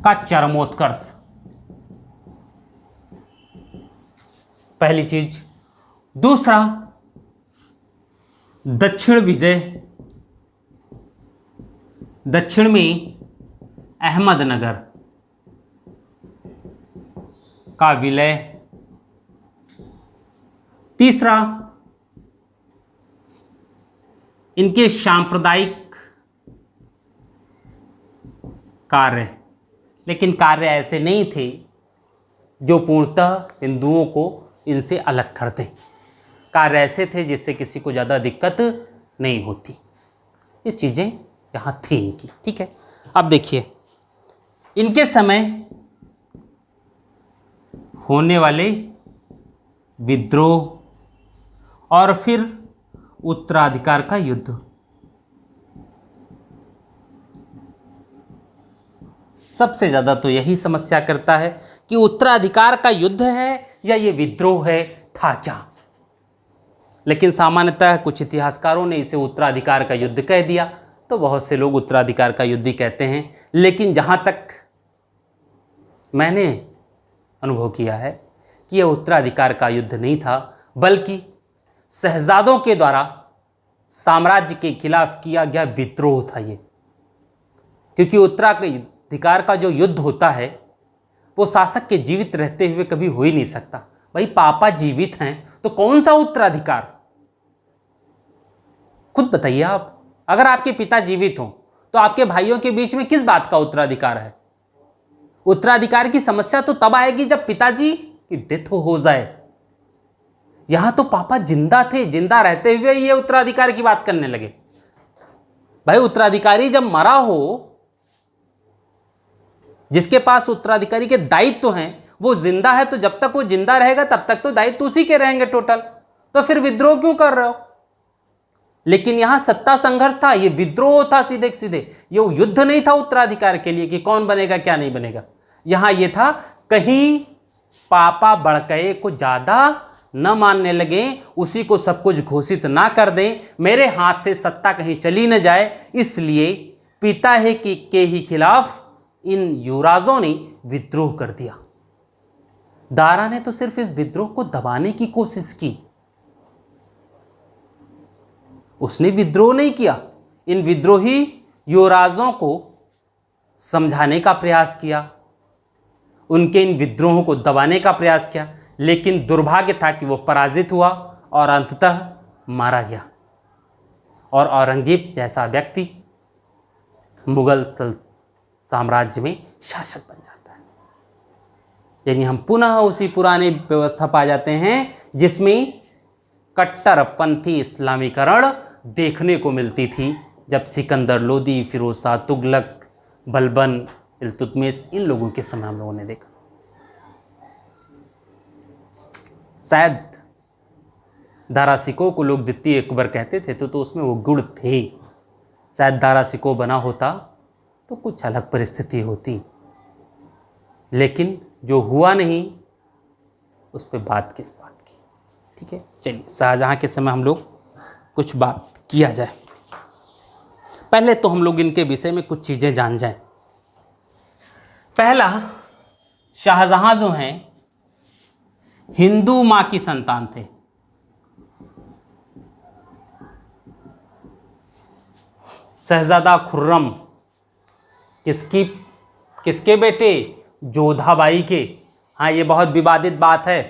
का चरमोत्कर्ष, पहली चीज। दूसरा, दक्षिण विजय, दक्षिण में अहमदनगर का विलय। तीसरा, इनके सांप्रदायिक कार्य, लेकिन कार्य ऐसे नहीं थे जो पूर्णतः हिंदुओं को इनसे अलग कर दें। कार्य ऐसे थे जिससे किसी को ज़्यादा दिक्कत नहीं होती। ये चीज़ें यहाँ थी इनकी। ठीक है, अब देखिए इनके समय होने वाले विद्रोह और फिर उत्तराधिकार का युद्ध। सबसे ज़्यादा तो यही समस्या करता है कि उत्तराधिकार का युद्ध है या ये विद्रोह है, था क्या। लेकिन सामान्यतः कुछ इतिहासकारों ने इसे उत्तराधिकार का युद्ध कह दिया, तो बहुत से लोग उत्तराधिकार का युद्ध ही कहते हैं। लेकिन जहाँ तक मैंने अनुभव किया है कि यह उत्तराधिकार का युद्ध नहीं था, बल्कि शहजादों के द्वारा साम्राज्य के खिलाफ किया गया विद्रोह था ये। क्योंकि उत्तराधिकार का जो युद्ध होता है वो शासक के जीवित रहते हुए कभी हो ही नहीं सकता। भाई पापा जीवित हैं तो कौन सा उत्तराधिकार, खुद बताइए आप। अगर आपके पिता जीवित हों तो आपके भाइयों के बीच में किस बात का उत्तराधिकार है। उत्तराधिकार की समस्या तो तब आएगी जब पिताजी की डेथ हो जाए। यहां तो पापा जिंदा थे, जिंदा रहते हुए ये उत्तराधिकार की बात करने लगे। भाई उत्तराधिकारी जब मरा हो, जिसके पास उत्तराधिकारी के दायित्व हैं, वो जिंदा है, तो जब तक वो जिंदा रहेगा तब तक तो दायित्व उसी के रहेंगे टोटल। तो फिर विद्रोह क्यों कर रहे हो। लेकिन यहां सत्ता संघर्ष था, ये विद्रोह था सीधे सीधे। ये युद्ध नहीं था उत्तराधिकार के लिए कि कौन बनेगा क्या नहीं बनेगा। यहां ये था कहीं पापा बड़कए को ज्यादा न मानने लगे, उसी को सब कुछ घोषित ना कर दें, मेरे हाथ से सत्ता कहीं चली न जाए, इसलिए पिता है के ही खिलाफ इन युवराजों ने विद्रोह कर दिया। दारा ने तो सिर्फ इस विद्रोह को दबाने की कोशिश की, उसने विद्रोह नहीं किया। इन विद्रोही युवराजों को समझाने का प्रयास किया, उनके इन विद्रोहों को दबाने का प्रयास किया, लेकिन दुर्भाग्य था कि वो पराजित हुआ और अंततः मारा गया। और औरंगजेब जैसा व्यक्ति मुगल साम्राज्य में शासक बन जाता है। यानी हम पुनः उसी पुराने व्यवस्था पा जाते हैं जिसमें कट्टरपंथी इस्लामीकरण देखने को मिलती थी, जब सिकंदर लोदी, फिरोज शाह तुगलक, बलबन, इल्तुतमिश, इन लोगों के समय हम लोगों ने देखा। शायद दारा सिकोह को लोग द्वितीय अकबर कहते थे तो उसमें वो गुण थे। शायद दारा सिकोह बना होता तो कुछ अलग परिस्थिति होती, लेकिन जो हुआ नहीं उस पर बात किस बात की। ठीक है, चलिए शाहजहां के समय हम लोग कुछ बात किया जाए। पहले तो हम लोग इनके विषय में कुछ चीज़ें जान जाएं। पहला, शाहजहां जो हैं हिंदू मां की संतान थे। शहजादा खुर्रम किसके बेटे? जोधाबाई के। हाँ, ये बहुत विवादित बात है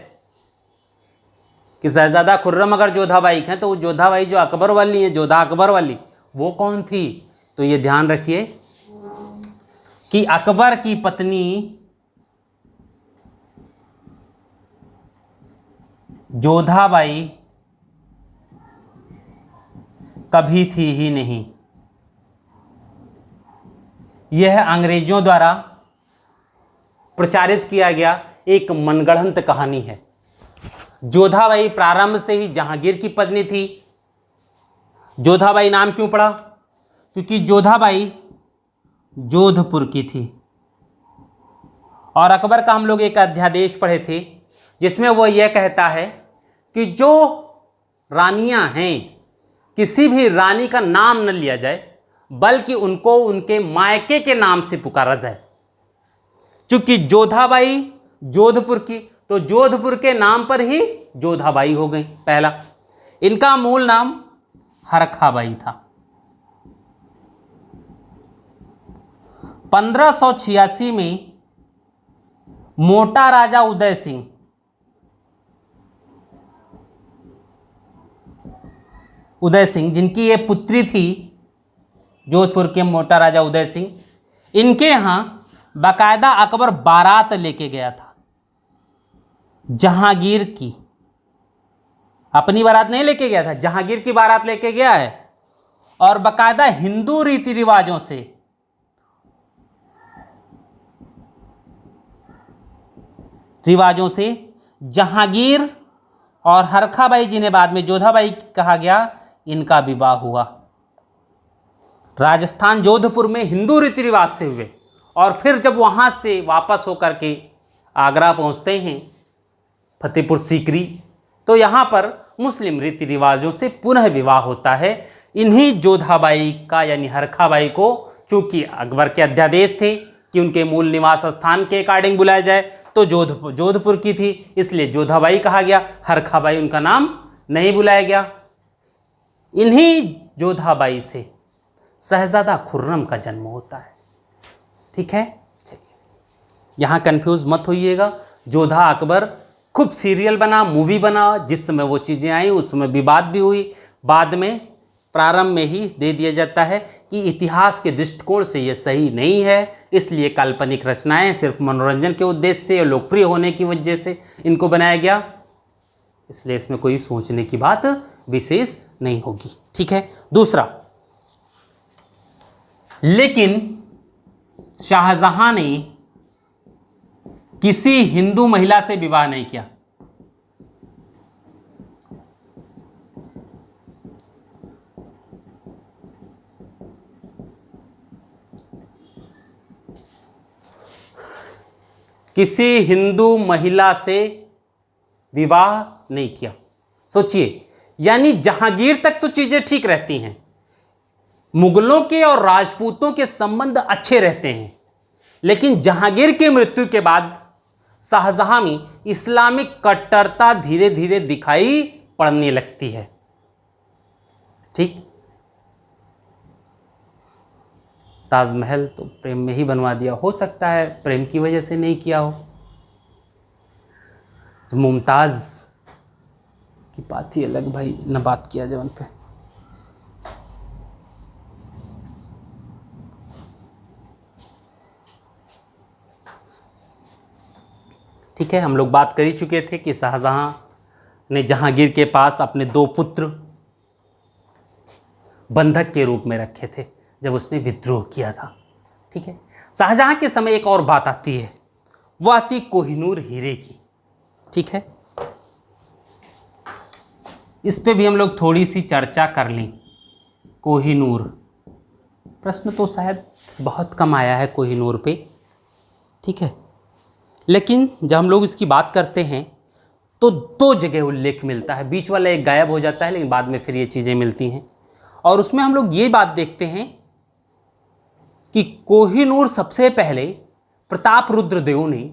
कि शहजादा खुर्रम अगर जोधाबाई के हैं तो वो जोधाबाई जो अकबर वाली है, जोधा अकबर वाली, वो कौन थी? तो ये ध्यान रखिए कि अकबर की पत्नी जोधाबाई कभी थी ही नहीं। यह अंग्रेजों द्वारा प्रचारित किया गया एक मनगढ़ंत कहानी है। जोधाबाई प्रारंभ से ही जहांगीर की पत्नी थी। जोधाबाई नाम क्यों पड़ा? क्योंकि जोधाबाई जोधपुर की थी। और अकबर का हम लोग एक अध्यादेश पढ़े थे जिसमें वो यह कहता है कि जो रानियां हैं, किसी भी रानी का नाम न लिया जाए बल्कि उनको उनके मायके के नाम से पुकारा जाए। क्योंकि जोधाबाई जोधपुर की, तो जोधपुर के नाम पर ही जोधाबाई हो गई। पहला, इनका मूल नाम हरखाबाई था। 1586 में मोटा राजा उदय सिंह जिनकी ये पुत्री थी, जोधपुर के मोटा राजा उदय सिंह, इनके यहां बाकायदा अकबर बारात लेके गया था। जहांगीर की, अपनी बारात नहीं लेके गया था, जहांगीर की बारात लेके गया है। और बाकायदा हिंदू रीति रिवाजों से जहांगीर और हरखाबाई, जिन्हें बाद में जोधाबाई कहा गया, इनका विवाह हुआ। राजस्थान जोधपुर में हिंदू रीति रिवाज से हुए। और फिर जब वहाँ से वापस होकर के आगरा पहुँचते हैं, फतेहपुर सीकरी, तो यहाँ पर मुस्लिम रीति रिवाजों से पुनः विवाह होता है। इन्हीं जोधाबाई का यानी हरखाबाई को, चूँकि अकबर के अध्यादेश थे कि उनके मूल निवास स्थान के अकॉर्डिंग बुलाया जाए, तो जोधपुर की थी, इसलिए जोधाबाई कहा गया, हरखाबाई उनका नाम नहीं बुलाया गया। इन्हीं जोधाबाई से शहजादा खुर्रम का जन्म होता है। ठीक है, चलिए यहाँ कंफ्यूज मत होइएगा। जोधा अकबर खूब सीरियल बना, मूवी बना, जिस समय वो चीज़ें आई उस समय विवाद भी हुई। बाद में प्रारंभ में ही दे दिया जाता है कि इतिहास के दृष्टिकोण से ये सही नहीं है, इसलिए काल्पनिक रचनाएं सिर्फ मनोरंजन के उद्देश्य से, लोकप्रिय होने की वजह से इनको बनाया गया, इसलिए इसमें कोई सोचने की बात विशेष नहीं होगी। ठीक है। दूसरा, लेकिन शाहजहां ने किसी हिंदू महिला से विवाह नहीं किया। किसी हिंदू महिला से विवाह नहीं किया। सोचिए, यानी जहांगीर तक तो चीजें ठीक रहती हैं, मुगलों के और राजपूतों के संबंध अच्छे रहते हैं, लेकिन जहांगीर की मृत्यु के बाद शाहजहां में इस्लामिक कट्टरता धीरे धीरे दिखाई पड़ने लगती है। ठीक, ताजमहल तो प्रेम में ही बनवा दिया, हो सकता है प्रेम की वजह से नहीं किया हो। तो मुमताज की बात ही अलग भाई, न बात किया जाए उन पे। ठीक है, हम लोग बात कर ही चुके थे कि शाहजहां ने जहांगीर के पास अपने 2 पुत्र बंधक के रूप में रखे थे जब उसने विद्रोह किया था। ठीक है, शाहजहां के समय एक और बात आती है, वो आती कोहिनूर हीरे की। ठीक है, इस पे भी हम लोग थोड़ी सी चर्चा कर लें। कोहिनूर, प्रश्न तो शायद बहुत कम आया है कोहिनूर पे। ठीक है, लेकिन जब हम लोग इसकी बात करते हैं तो 2 जगह उल्लेख मिलता है, बीच वाला एक गायब हो जाता है, लेकिन बाद में फिर ये चीज़ें मिलती हैं। और उसमें हम लोग ये बात देखते हैं कि कोहिनूर सबसे पहले प्रताप रुद्र देव ने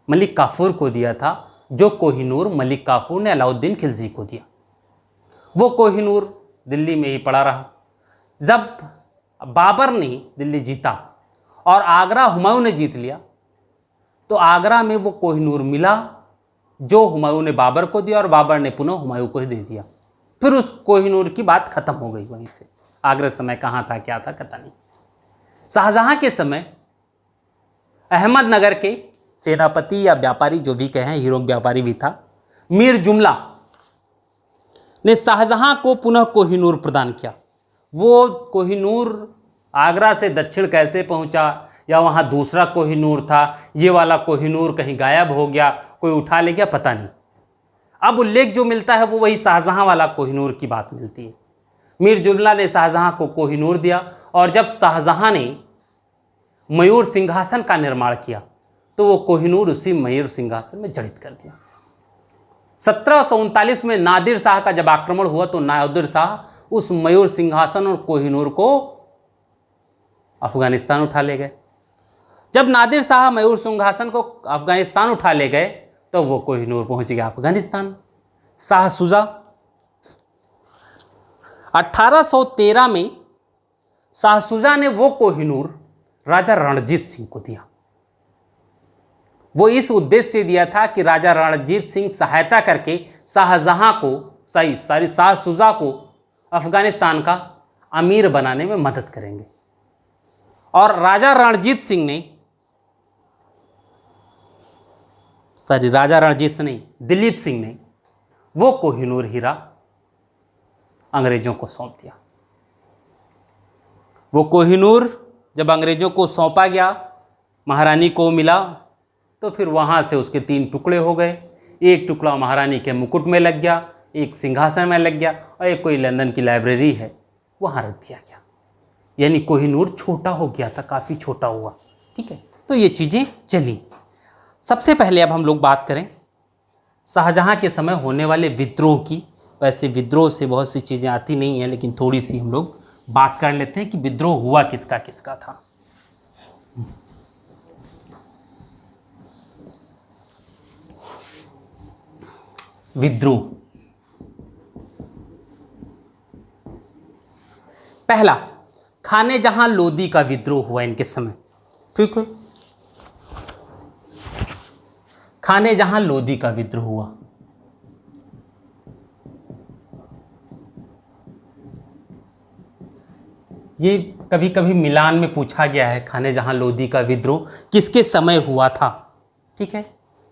मलिक काफूर को दिया था, जो कोहिनूर मलिक काफूर ने अलाउद्दीन खिलजी को दिया। वो कोहिनूर दिल्ली में ही पड़ा रहा, जब बाबर ने दिल्ली जीता और आगरा हुमायूं ने जीत लिया, तो आगरा में वो कोहिनूर मिला जो हुमायूं ने बाबर को दिया और बाबर ने पुनः हुमायूं को ही दे दिया। फिर उस कोहिनूर की बात खत्म हो गई वहीं से। आगरा के समय कहाँ था, क्या था, पता नहीं। शाहजहां के समय अहमदनगर के सेनापति या व्यापारी, जो भी कहें, हीरो व्यापारी भी था, मीर जुमला ने शाहजहां को पुनः कोहिनूर प्रदान किया। वो कोहिनूर आगरा से दक्षिण कैसे पहुंचा, या वहां दूसरा कोहिनूर था, ये वाला कोहिनूर कहीं गायब हो गया, कोई उठा ले गया, पता नहीं। अब उल्लेख जो मिलता है वो वही शाहजहां वाला कोहिनूर की बात मिलती है। मीर जुमला ने शाहजहां को कोहिनूर दिया, और जब शाहजहां ने मयूर सिंहासन का निर्माण किया तो वो कोहिनूर उसी मयूर सिंहासन में जड़ित कर दिया। 1739 में नादिर शाह का जब आक्रमण हुआ तो नादिर शाह उस मयूर सिंहासन और कोहिनूर को अफगानिस्तान उठा ले गए। जब नादिर शाह मयूर सिंहासन को अफगानिस्तान उठा ले गए तो वो कोहिनूर पहुंच गया अफगानिस्तान। शाह शुजा 1813 में शाह शुजा ने वो कोहिनूर राजा रणजीत सिंह को दिया। वो इस उद्देश्य से दिया था कि राजा रणजीत सिंह सहायता करके शाहजहां को, शाह शुजा को अफगानिस्तान का अमीर बनाने में मदद करेंगे। और राजा रणजीत सिंह नहीं, दिलीप सिंह ने वो कोहिनूर हीरा अंग्रेजों को सौंप दिया। वो कोहिनूर जब अंग्रेजों को सौंपा गया, महारानी को मिला, तो फिर वहाँ से उसके 3 टुकड़े हो गए। एक टुकड़ा महारानी के मुकुट में लग गया, एक सिंहासन में लग गया, और एक कोई लंदन की लाइब्रेरी है वहाँ रख दिया गया। यानी कोहिनूर छोटा हो गया था, काफ़ी छोटा हुआ। ठीक है, तो ये चीज़ें चली। सबसे पहले अब हम लोग बात करें शाहजहां के समय होने वाले विद्रोह की। वैसे विद्रोह से बहुत सी चीज़ें आती नहीं हैं, लेकिन थोड़ी सी हम लोग बात कर लेते हैं कि विद्रोह हुआ किसका किसका था। विद्रोह, पहला खाने जहां लोदी का विद्रोह हुआ इनके समय। ठीक है, खाने जहां लोदी का विद्रोह हुआ। ये कभी कभी मिलान में पूछा गया है, खाने जहां लोदी का विद्रोह किसके समय हुआ था। ठीक है,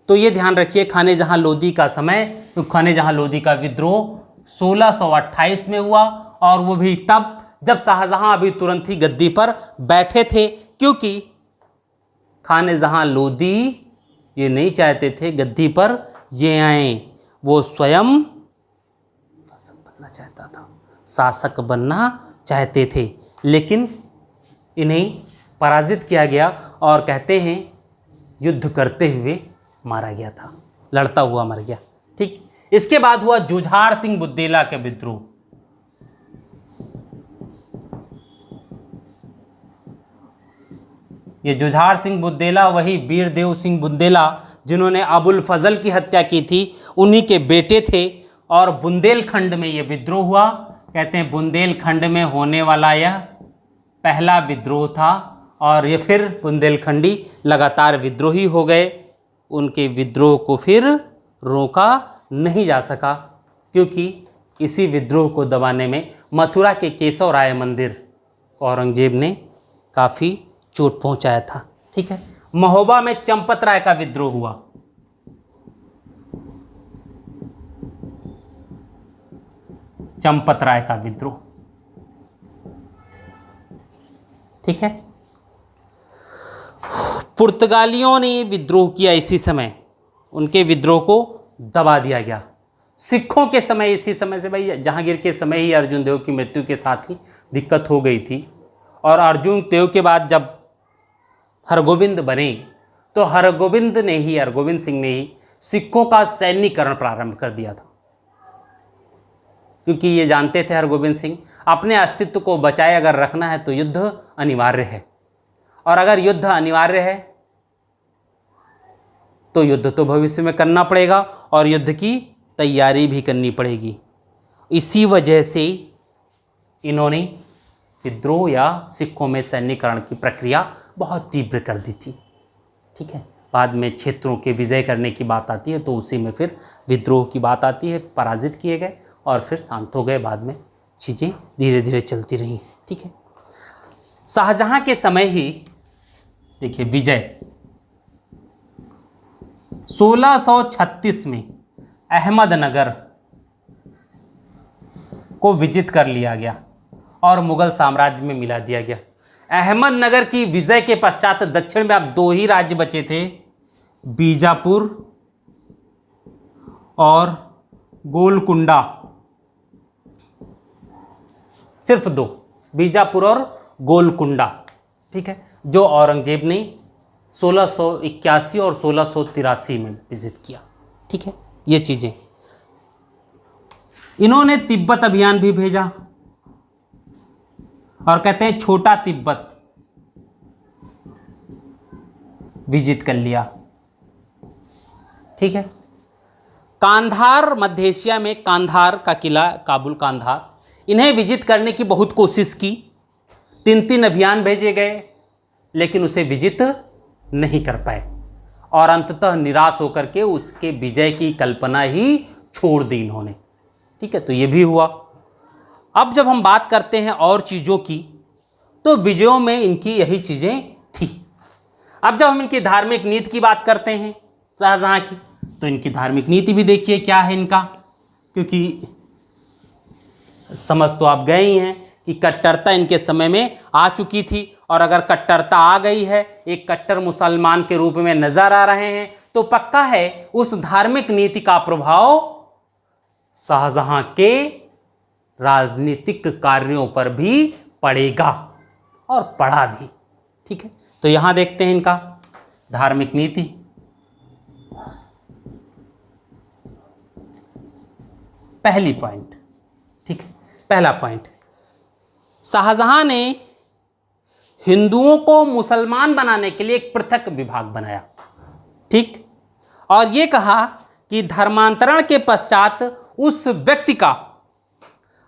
तो ये ध्यान रखिए, खाने जहां लोदी का समय, तो खाने जहां लोदी का विद्रोह 1628 में हुआ, और वो भी तब जब शाहजहां अभी तुरंत ही गद्दी पर बैठे थे, क्योंकि खाने जहां लोदी ये नहीं चाहते थे गद्दी पर ये आए, वो स्वयं शासक बनना चाहता था, शासक बनना चाहते थे, लेकिन इन्हें पराजित किया गया और कहते हैं युद्ध करते हुए मारा गया था, लड़ता हुआ मर गया। ठीक, इसके बाद हुआ जुझार सिंह बुंदेला का विद्रोह। ये जुझार सिंह बुंदेला वही वीरदेव सिंह बुंदेला जिन्होंने अबुल फजल की हत्या की थी, उन्हीं के बेटे थे। और बुंदेलखंड में ये विद्रोह हुआ। कहते हैं बुंदेलखंड में होने वाला यह पहला विद्रोह था, और ये फिर बुंदेलखंडी लगातार विद्रोही हो गए। उनके विद्रोह को फिर रोका नहीं जा सका, क्योंकि इसी विद्रोह को दबाने में मथुरा के केशव राय मंदिर औरंगजेब ने काफ़ी चोट पहुंचाया था। ठीक है, महोबा में चंपत राय का विद्रोह हुआ। चंपत राय का विद्रोह। ठीक है, पुर्तगालियों ने विद्रोह किया इसी समय, उनके विद्रोह को दबा दिया गया। सिखों के समय, इसी समय से भाई जहांगीर के समय ही अर्जुन देव की मृत्यु के साथ ही दिक्कत हो गई थी, और अर्जुन देव के बाद जब हरगोविंद बने तो हरगोविंद सिंह ने ही सिखों का सैन्यीकरण प्रारंभ कर दिया था, क्योंकि ये जानते थे हरगोविंद सिंह अपने अस्तित्व को बचाए अगर रखना है तो युद्ध अनिवार्य है, और अगर युद्ध अनिवार्य है तो युद्ध तो भविष्य में करना पड़ेगा और युद्ध की तैयारी भी करनी पड़ेगी। इसी वजह से इन्होंने विद्रोह या सिखों में सैन्यकरण की प्रक्रिया बहुत तीव्र कर दी थी। ठीक है, बाद में क्षेत्रों के विजय करने की बात आती है तो उसी में फिर विद्रोह की बात आती है, पराजित किए गए और फिर शांत हो गए, बाद में चीज़ें धीरे धीरे चलती रहीं। ठीक है, शाहजहां के समय ही देखिए विजय 1636 में अहमदनगर को विजित कर लिया गया और मुगल साम्राज्य में मिला दिया गया। अहमदनगर की विजय के पश्चात दक्षिण में अब 2 ही राज्य बचे थे, बीजापुर और गोलकुंडा। सिर्फ 2, बीजापुर और गोलकुंडा। ठीक है, जो औरंगजेब ने 1681 और 1683 में विजिट किया। ठीक है, ये चीजें। इन्होंने तिब्बत अभियान भी भेजा और कहते हैं छोटा तिब्बत विजिट कर लिया। ठीक है, कांधार मध्य एशिया में कांधार का किला, काबुल कांधार, इन्हें विजिट करने की बहुत कोशिश की। 3 अभियान भेजे गए लेकिन उसे विजिट नहीं कर पाए और अंततः निराश होकर के उसके विजय की कल्पना ही छोड़ दी इन्होंने। ठीक है, तो ये भी हुआ। अब जब हम बात करते हैं और चीज़ों की तो विजयों में इनकी यही चीज़ें थी। अब जब हम इनकी धार्मिक नीति की बात करते हैं शाहजहां की, तो इनकी धार्मिक नीति भी देखिए क्या है इनका, क्योंकि समझ तो आप गए ही हैं कि कट्टरता इनके समय में आ चुकी थी और अगर कट्टरता आ गई है, एक कट्टर मुसलमान के रूप में नजर आ रहे हैं, तो पक्का है उस धार्मिक नीति का प्रभाव शाहजहां के राजनीतिक कार्यों पर भी पड़ेगा और पड़ा भी। ठीक है, तो यहां देखते हैं इनका धार्मिक नीति। पहली पॉइंट, ठीक है, पहला पॉइंट, शाहजहां ने हिंदुओं को मुसलमान बनाने के लिए एक पृथक विभाग बनाया। ठीक, और यह कहा कि धर्मांतरण के पश्चात उस व्यक्ति का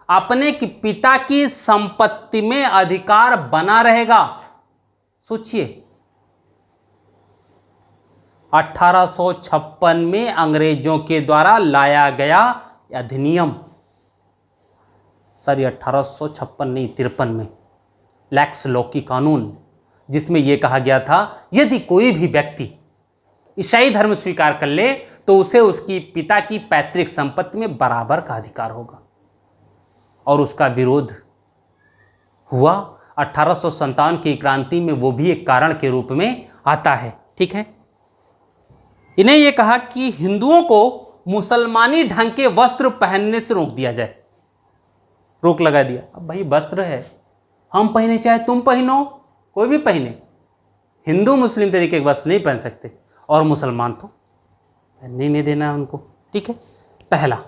अपने पिता की संपत्ति में अधिकार बना रहेगा। सोचिए, 1856 में अंग्रेजों के द्वारा लाया गया अधिनियम, सॉरी 1856 नहीं 53 में, लैक्स लॉ की कानून, जिसमें यह कहा गया था यदि कोई भी व्यक्ति ईसाई धर्म स्वीकार कर ले तो उसे उसकी पिता की पैतृक संपत्ति में बराबर का अधिकार होगा। और उसका विरोध हुआ 1857 की क्रांति में, वो भी एक कारण के रूप में आता है। ठीक है, इन्हें यह कहा कि हिंदुओं को मुसलमानी ढंग के वस्त्र पहनने से रोक दिया जाए, रोक लगा दिया। अब भाई वस्त्र है, हम पहने चाहे तुम पहनो, कोई भी पहने, हिंदू मुस्लिम तरीके के वस्त्र नहीं पहन सकते और मुसलमान तो पहनने नहीं देना है उनको। ठीक है, पहला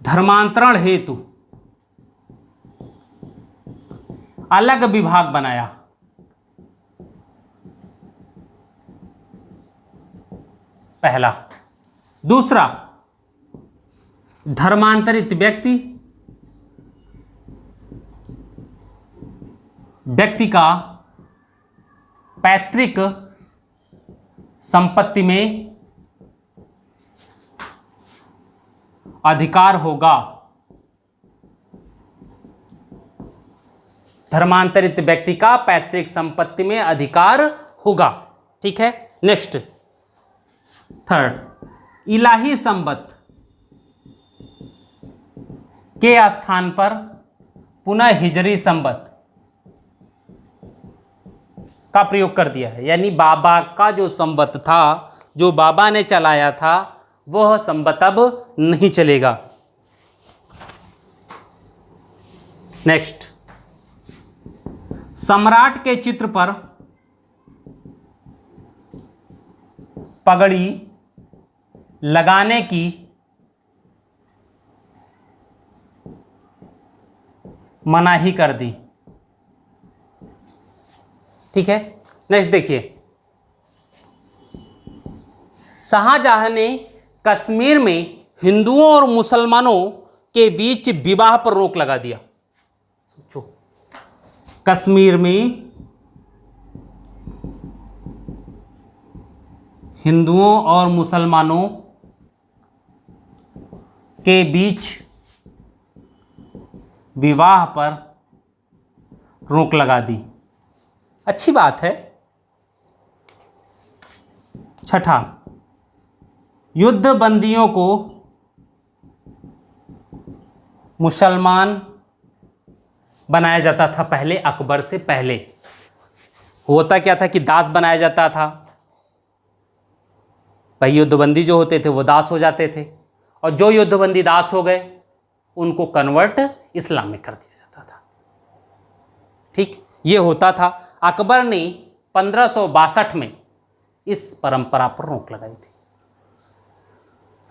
धर्मांतरण हेतु अलग विभाग बनाया। पहला। दूसरा, धर्मांतरित व्यक्ति का पैतृक संपत्ति में अधिकार होगा। धर्मांतरित व्यक्ति का पैतृक संपत्ति में अधिकार होगा। ठीक है, नेक्स्ट, थर्ड, इलाही संबत के स्थान पर पुनः हिजरी संबत का प्रयोग कर दिया है। यानी बाबा का जो संबत था, जो बाबा ने चलाया था, वह संबत अब नहीं चलेगा। नेक्स्ट, सम्राट के चित्र पर पगड़ी लगाने की मनाही कर दी। ठीक है, नेक्स्ट देखिए, शाहजहां ने कश्मीर में हिंदुओं और मुसलमानों के बीच विवाह पर रोक लगा दिया। कश्मीर में हिंदुओं और मुसलमानों के बीच विवाह पर रोक लगा दी। अच्छी बात है। छठा, युद्ध बंदियों को मुसलमान बनाया जाता था पहले, अकबर से पहले। होता क्या था कि दास बनाया जाता था। भाई युद्धबंदी जो होते थे वो दास हो जाते थे, और जो युद्धबंदी दास हो गए उनको कन्वर्ट इस्लाम में कर दिया जाता था। ठीक, ये होता था। अकबर ने 1562 में इस परंपरा पर रोक लगाई थी।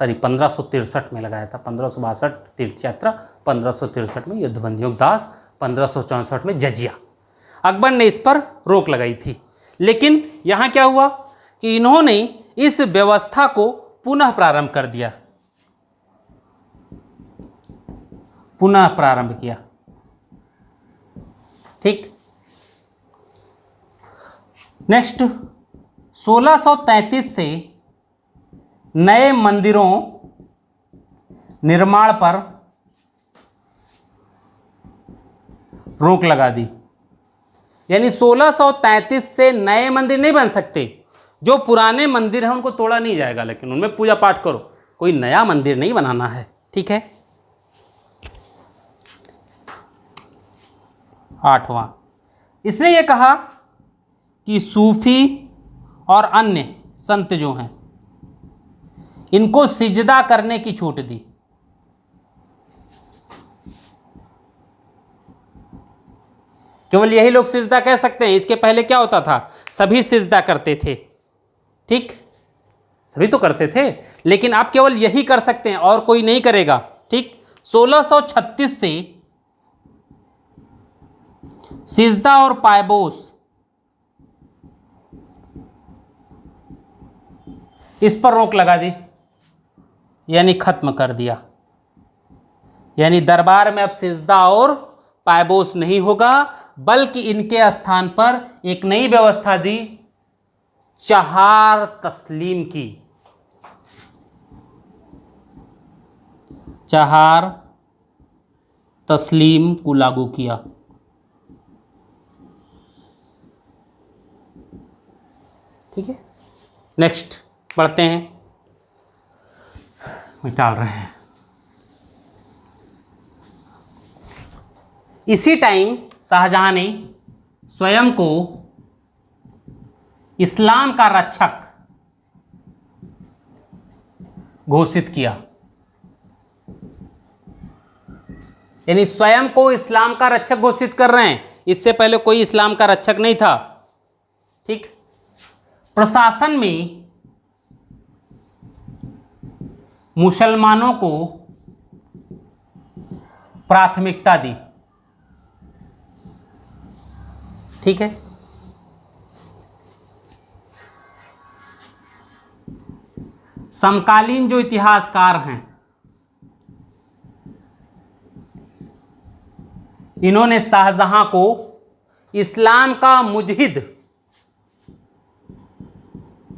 सॉरी, 1563 में लगाया था। 1562 तीर्थ यात्रा, 1563 में युद्धबंदियों का दास, 1564 में जजिया। अकबर ने इस पर रोक लगाई थी। लेकिन यहाँ क्या हुआ कि इन्होंने इस व्यवस्था को पुनः प्रारंभ कर दिया, पुनः प्रारंभ किया। ठीक, नेक्स्ट 1633 से नए मंदिरों निर्माण पर रोक लगा दी। यानी 1633 से नए मंदिर नहीं बन सकते। जो पुराने मंदिर हैं उनको तोड़ा नहीं जाएगा, लेकिन उनमें पूजा पाठ करो, कोई नया मंदिर नहीं बनाना है। ठीक है। 8वां, इसने ये कहा कि सूफी और अन्य संत जो हैं इनको सिजदा करने की छूट दी। केवल यही लोग सिजदा कह सकते हैं। इसके पहले क्या होता था, सभी सिजदा करते थे। ठीक, सभी तो करते थे, लेकिन आप केवल यही कर सकते हैं और कोई नहीं करेगा। ठीक, 1636 से सिजदा और पायबोस इस पर रोक लगा दी, यानी खत्म कर दिया। यानी दरबार में अब सिजदा और पायबोस नहीं होगा, बल्कि इनके स्थान पर एक नई व्यवस्था दी, चहार तस्लीम की। चहार तस्लीम को लागू किया। ठीक है, नेक्स्ट बढ़ते हैं। मिटाल रहे हैं। इसी टाइम शाहजहां ने स्वयं को इस्लाम का रक्षक घोषित किया। यानी स्वयं को इस्लाम का रक्षक घोषित कर रहे हैं। इससे पहले कोई इस्लाम का रक्षक नहीं था। ठीक, प्रशासन में मुसलमानों को प्राथमिकता दी। ठीक है, समकालीन जो इतिहासकार हैं इन्होंने शाहजहां को इस्लाम का मुजहिद,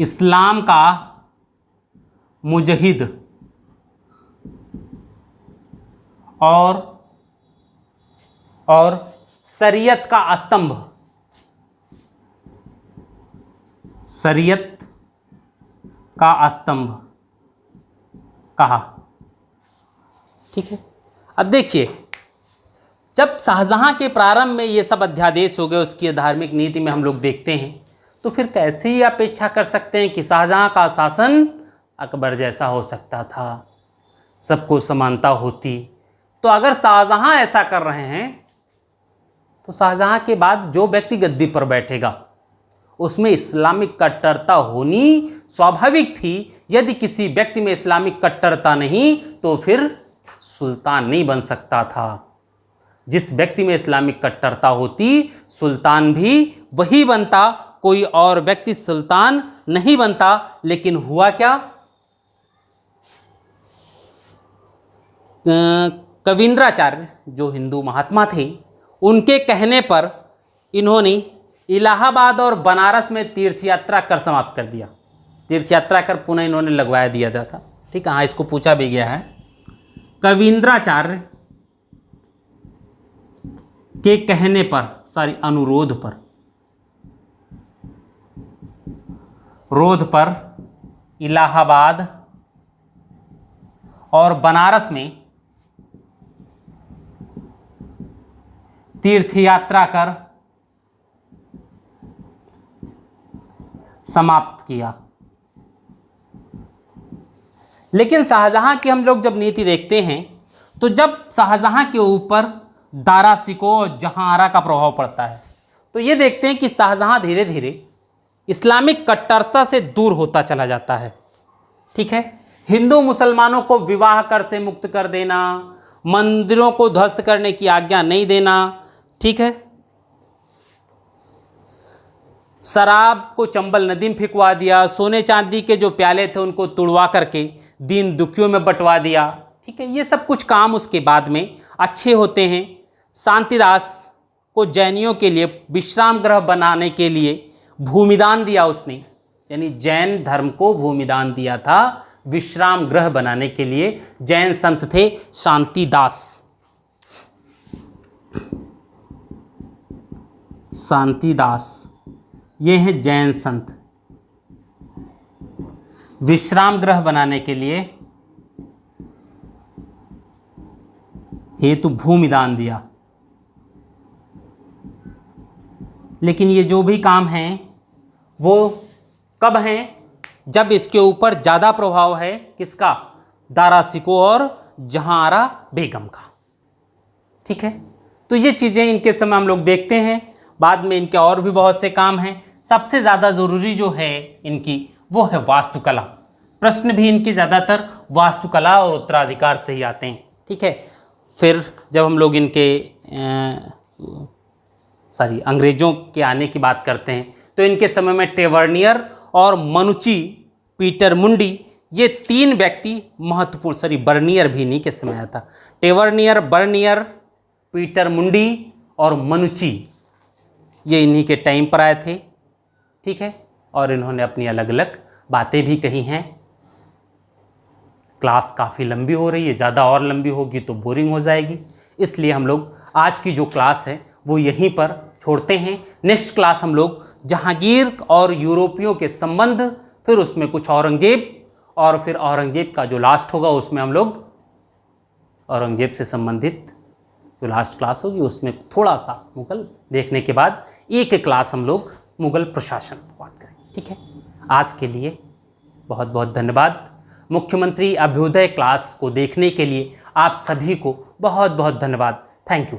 इस्लाम का मुजहिद और शरीयत का स्तंभ, शरीयत का स्तंभ कहा। ठीक है, अब देखिए, जब शाहजहां के प्रारंभ में ये सब अध्यादेश हो गए, उसकी धार्मिक नीति में हम लोग देखते हैं, तो फिर कैसे ही अपेक्षा कर सकते हैं कि शाहजहां का शासन अकबर जैसा हो सकता था, सबको समानता होती। तो अगर शाहजहां ऐसा कर रहे हैं तो शाहजहां के बाद जो व्यक्ति गद्दी पर बैठेगा उसमें इस्लामिक कट्टरता होनी स्वाभाविक थी। यदि किसी व्यक्ति में इस्लामिक कट्टरता नहीं तो फिर सुल्तान नहीं बन सकता था। जिस व्यक्ति में इस्लामिक कट्टरता होती सुल्तान भी वही बनता, कोई और व्यक्ति सुल्तान नहीं बनता। लेकिन हुआ क्या, कविंद्राचार्य जो हिंदू महात्मा थे, उनके कहने पर इन्होंने इलाहाबाद और बनारस में तीर्थ यात्रा कर समाप्त कर दिया। तीर्थ यात्रा कर पुनः इन्होंने लगवाया दिया था। ठीक है, हाँ, इसको पूछा भी गया है। कवींद्राचार्य के कहने पर, अनुरोध पर इलाहाबाद और बनारस में तीर्थ यात्रा कर समाप्त किया। लेकिन शाहजहां की हम लोग जब नीति देखते हैं तो जब शाहजहां के ऊपर दारा सिकोह और जहांआरा का प्रभाव पड़ता है तो ये देखते हैं कि शाहजहां धीरे धीरे इस्लामिक कट्टरता से दूर होता चला जाता है। ठीक है, हिंदू मुसलमानों को विवाह कर से मुक्त कर देना, मंदिरों को ध्वस्त करने की आज्ञा नहीं देना, ठीक है, शराब को चंबल नदी में फेंकवा दिया, सोने चांदी के जो प्याले थे उनको तुड़वा करके दीन दुखियों में बंटवा दिया। ठीक है, ये सब कुछ काम उसके बाद में अच्छे होते हैं। शांतिदास को जैनियों के लिए विश्राम गृह बनाने के लिए भूमिदान दिया उसने, यानी जैन धर्म को भूमिदान दिया था विश्राम गृह बनाने के लिए। जैन संत थे शांतिदास। ये हैं जैन संत। विश्राम गृह बनाने के लिए हेतु भूमिदान दिया। लेकिन ये जो भी काम हैं वो कब हैं? जब इसके ऊपर ज़्यादा प्रभाव है किसका? दारा सिकोह और जहांआरा बेगम का। ठीक है, तो ये चीज़ें इनके समय हम लोग देखते हैं। बाद में इनके और भी बहुत से काम हैं। सबसे ज़्यादा ज़रूरी जो है इनकी वो है वास्तुकला। प्रश्न भी इनके ज़्यादातर वास्तुकला और उत्तराधिकार से ही आते हैं। ठीक है, फिर जब हम लोग इनके अंग्रेज़ों के आने की बात करते हैं तो इनके समय में टेवर्नियर और मनुची पीटर मुंडी ये तीन व्यक्ति महत्वपूर्ण, बर्नियर भी इन्हीं के समय आया था। टेवर्नियर, बर्नियर, पीटर मुंडी और मनुची ये इन्हीं के टाइम पर आए थे। ठीक है, और इन्होंने अपनी अलग अलग बातें भी कही हैं। क्लास काफ़ी लंबी हो रही है, ज़्यादा और लंबी होगी तो बोरिंग हो जाएगी, इसलिए हम लोग आज की जो क्लास है वो यहीं पर छोड़ते हैं। नेक्स्ट क्लास हम लोग जहांगीर और यूरोपियों के संबंध, फिर उसमें कुछ औरंगजेब, और फिर औरंगजेब का जो लास्ट होगा उसमें हम लोग औरंगजेब से संबंधित जो लास्ट क्लास होगी उसमें थोड़ा सा मुगल देखने के बाद एक क्लास हम लोग मुगल प्रशासन पर बात करेंगे। ठीक है, आज के लिए बहुत बहुत धन्यवाद। मुख्यमंत्री अभ्युदय क्लास को देखने के लिए आप सभी को बहुत बहुत धन्यवाद। Thank you.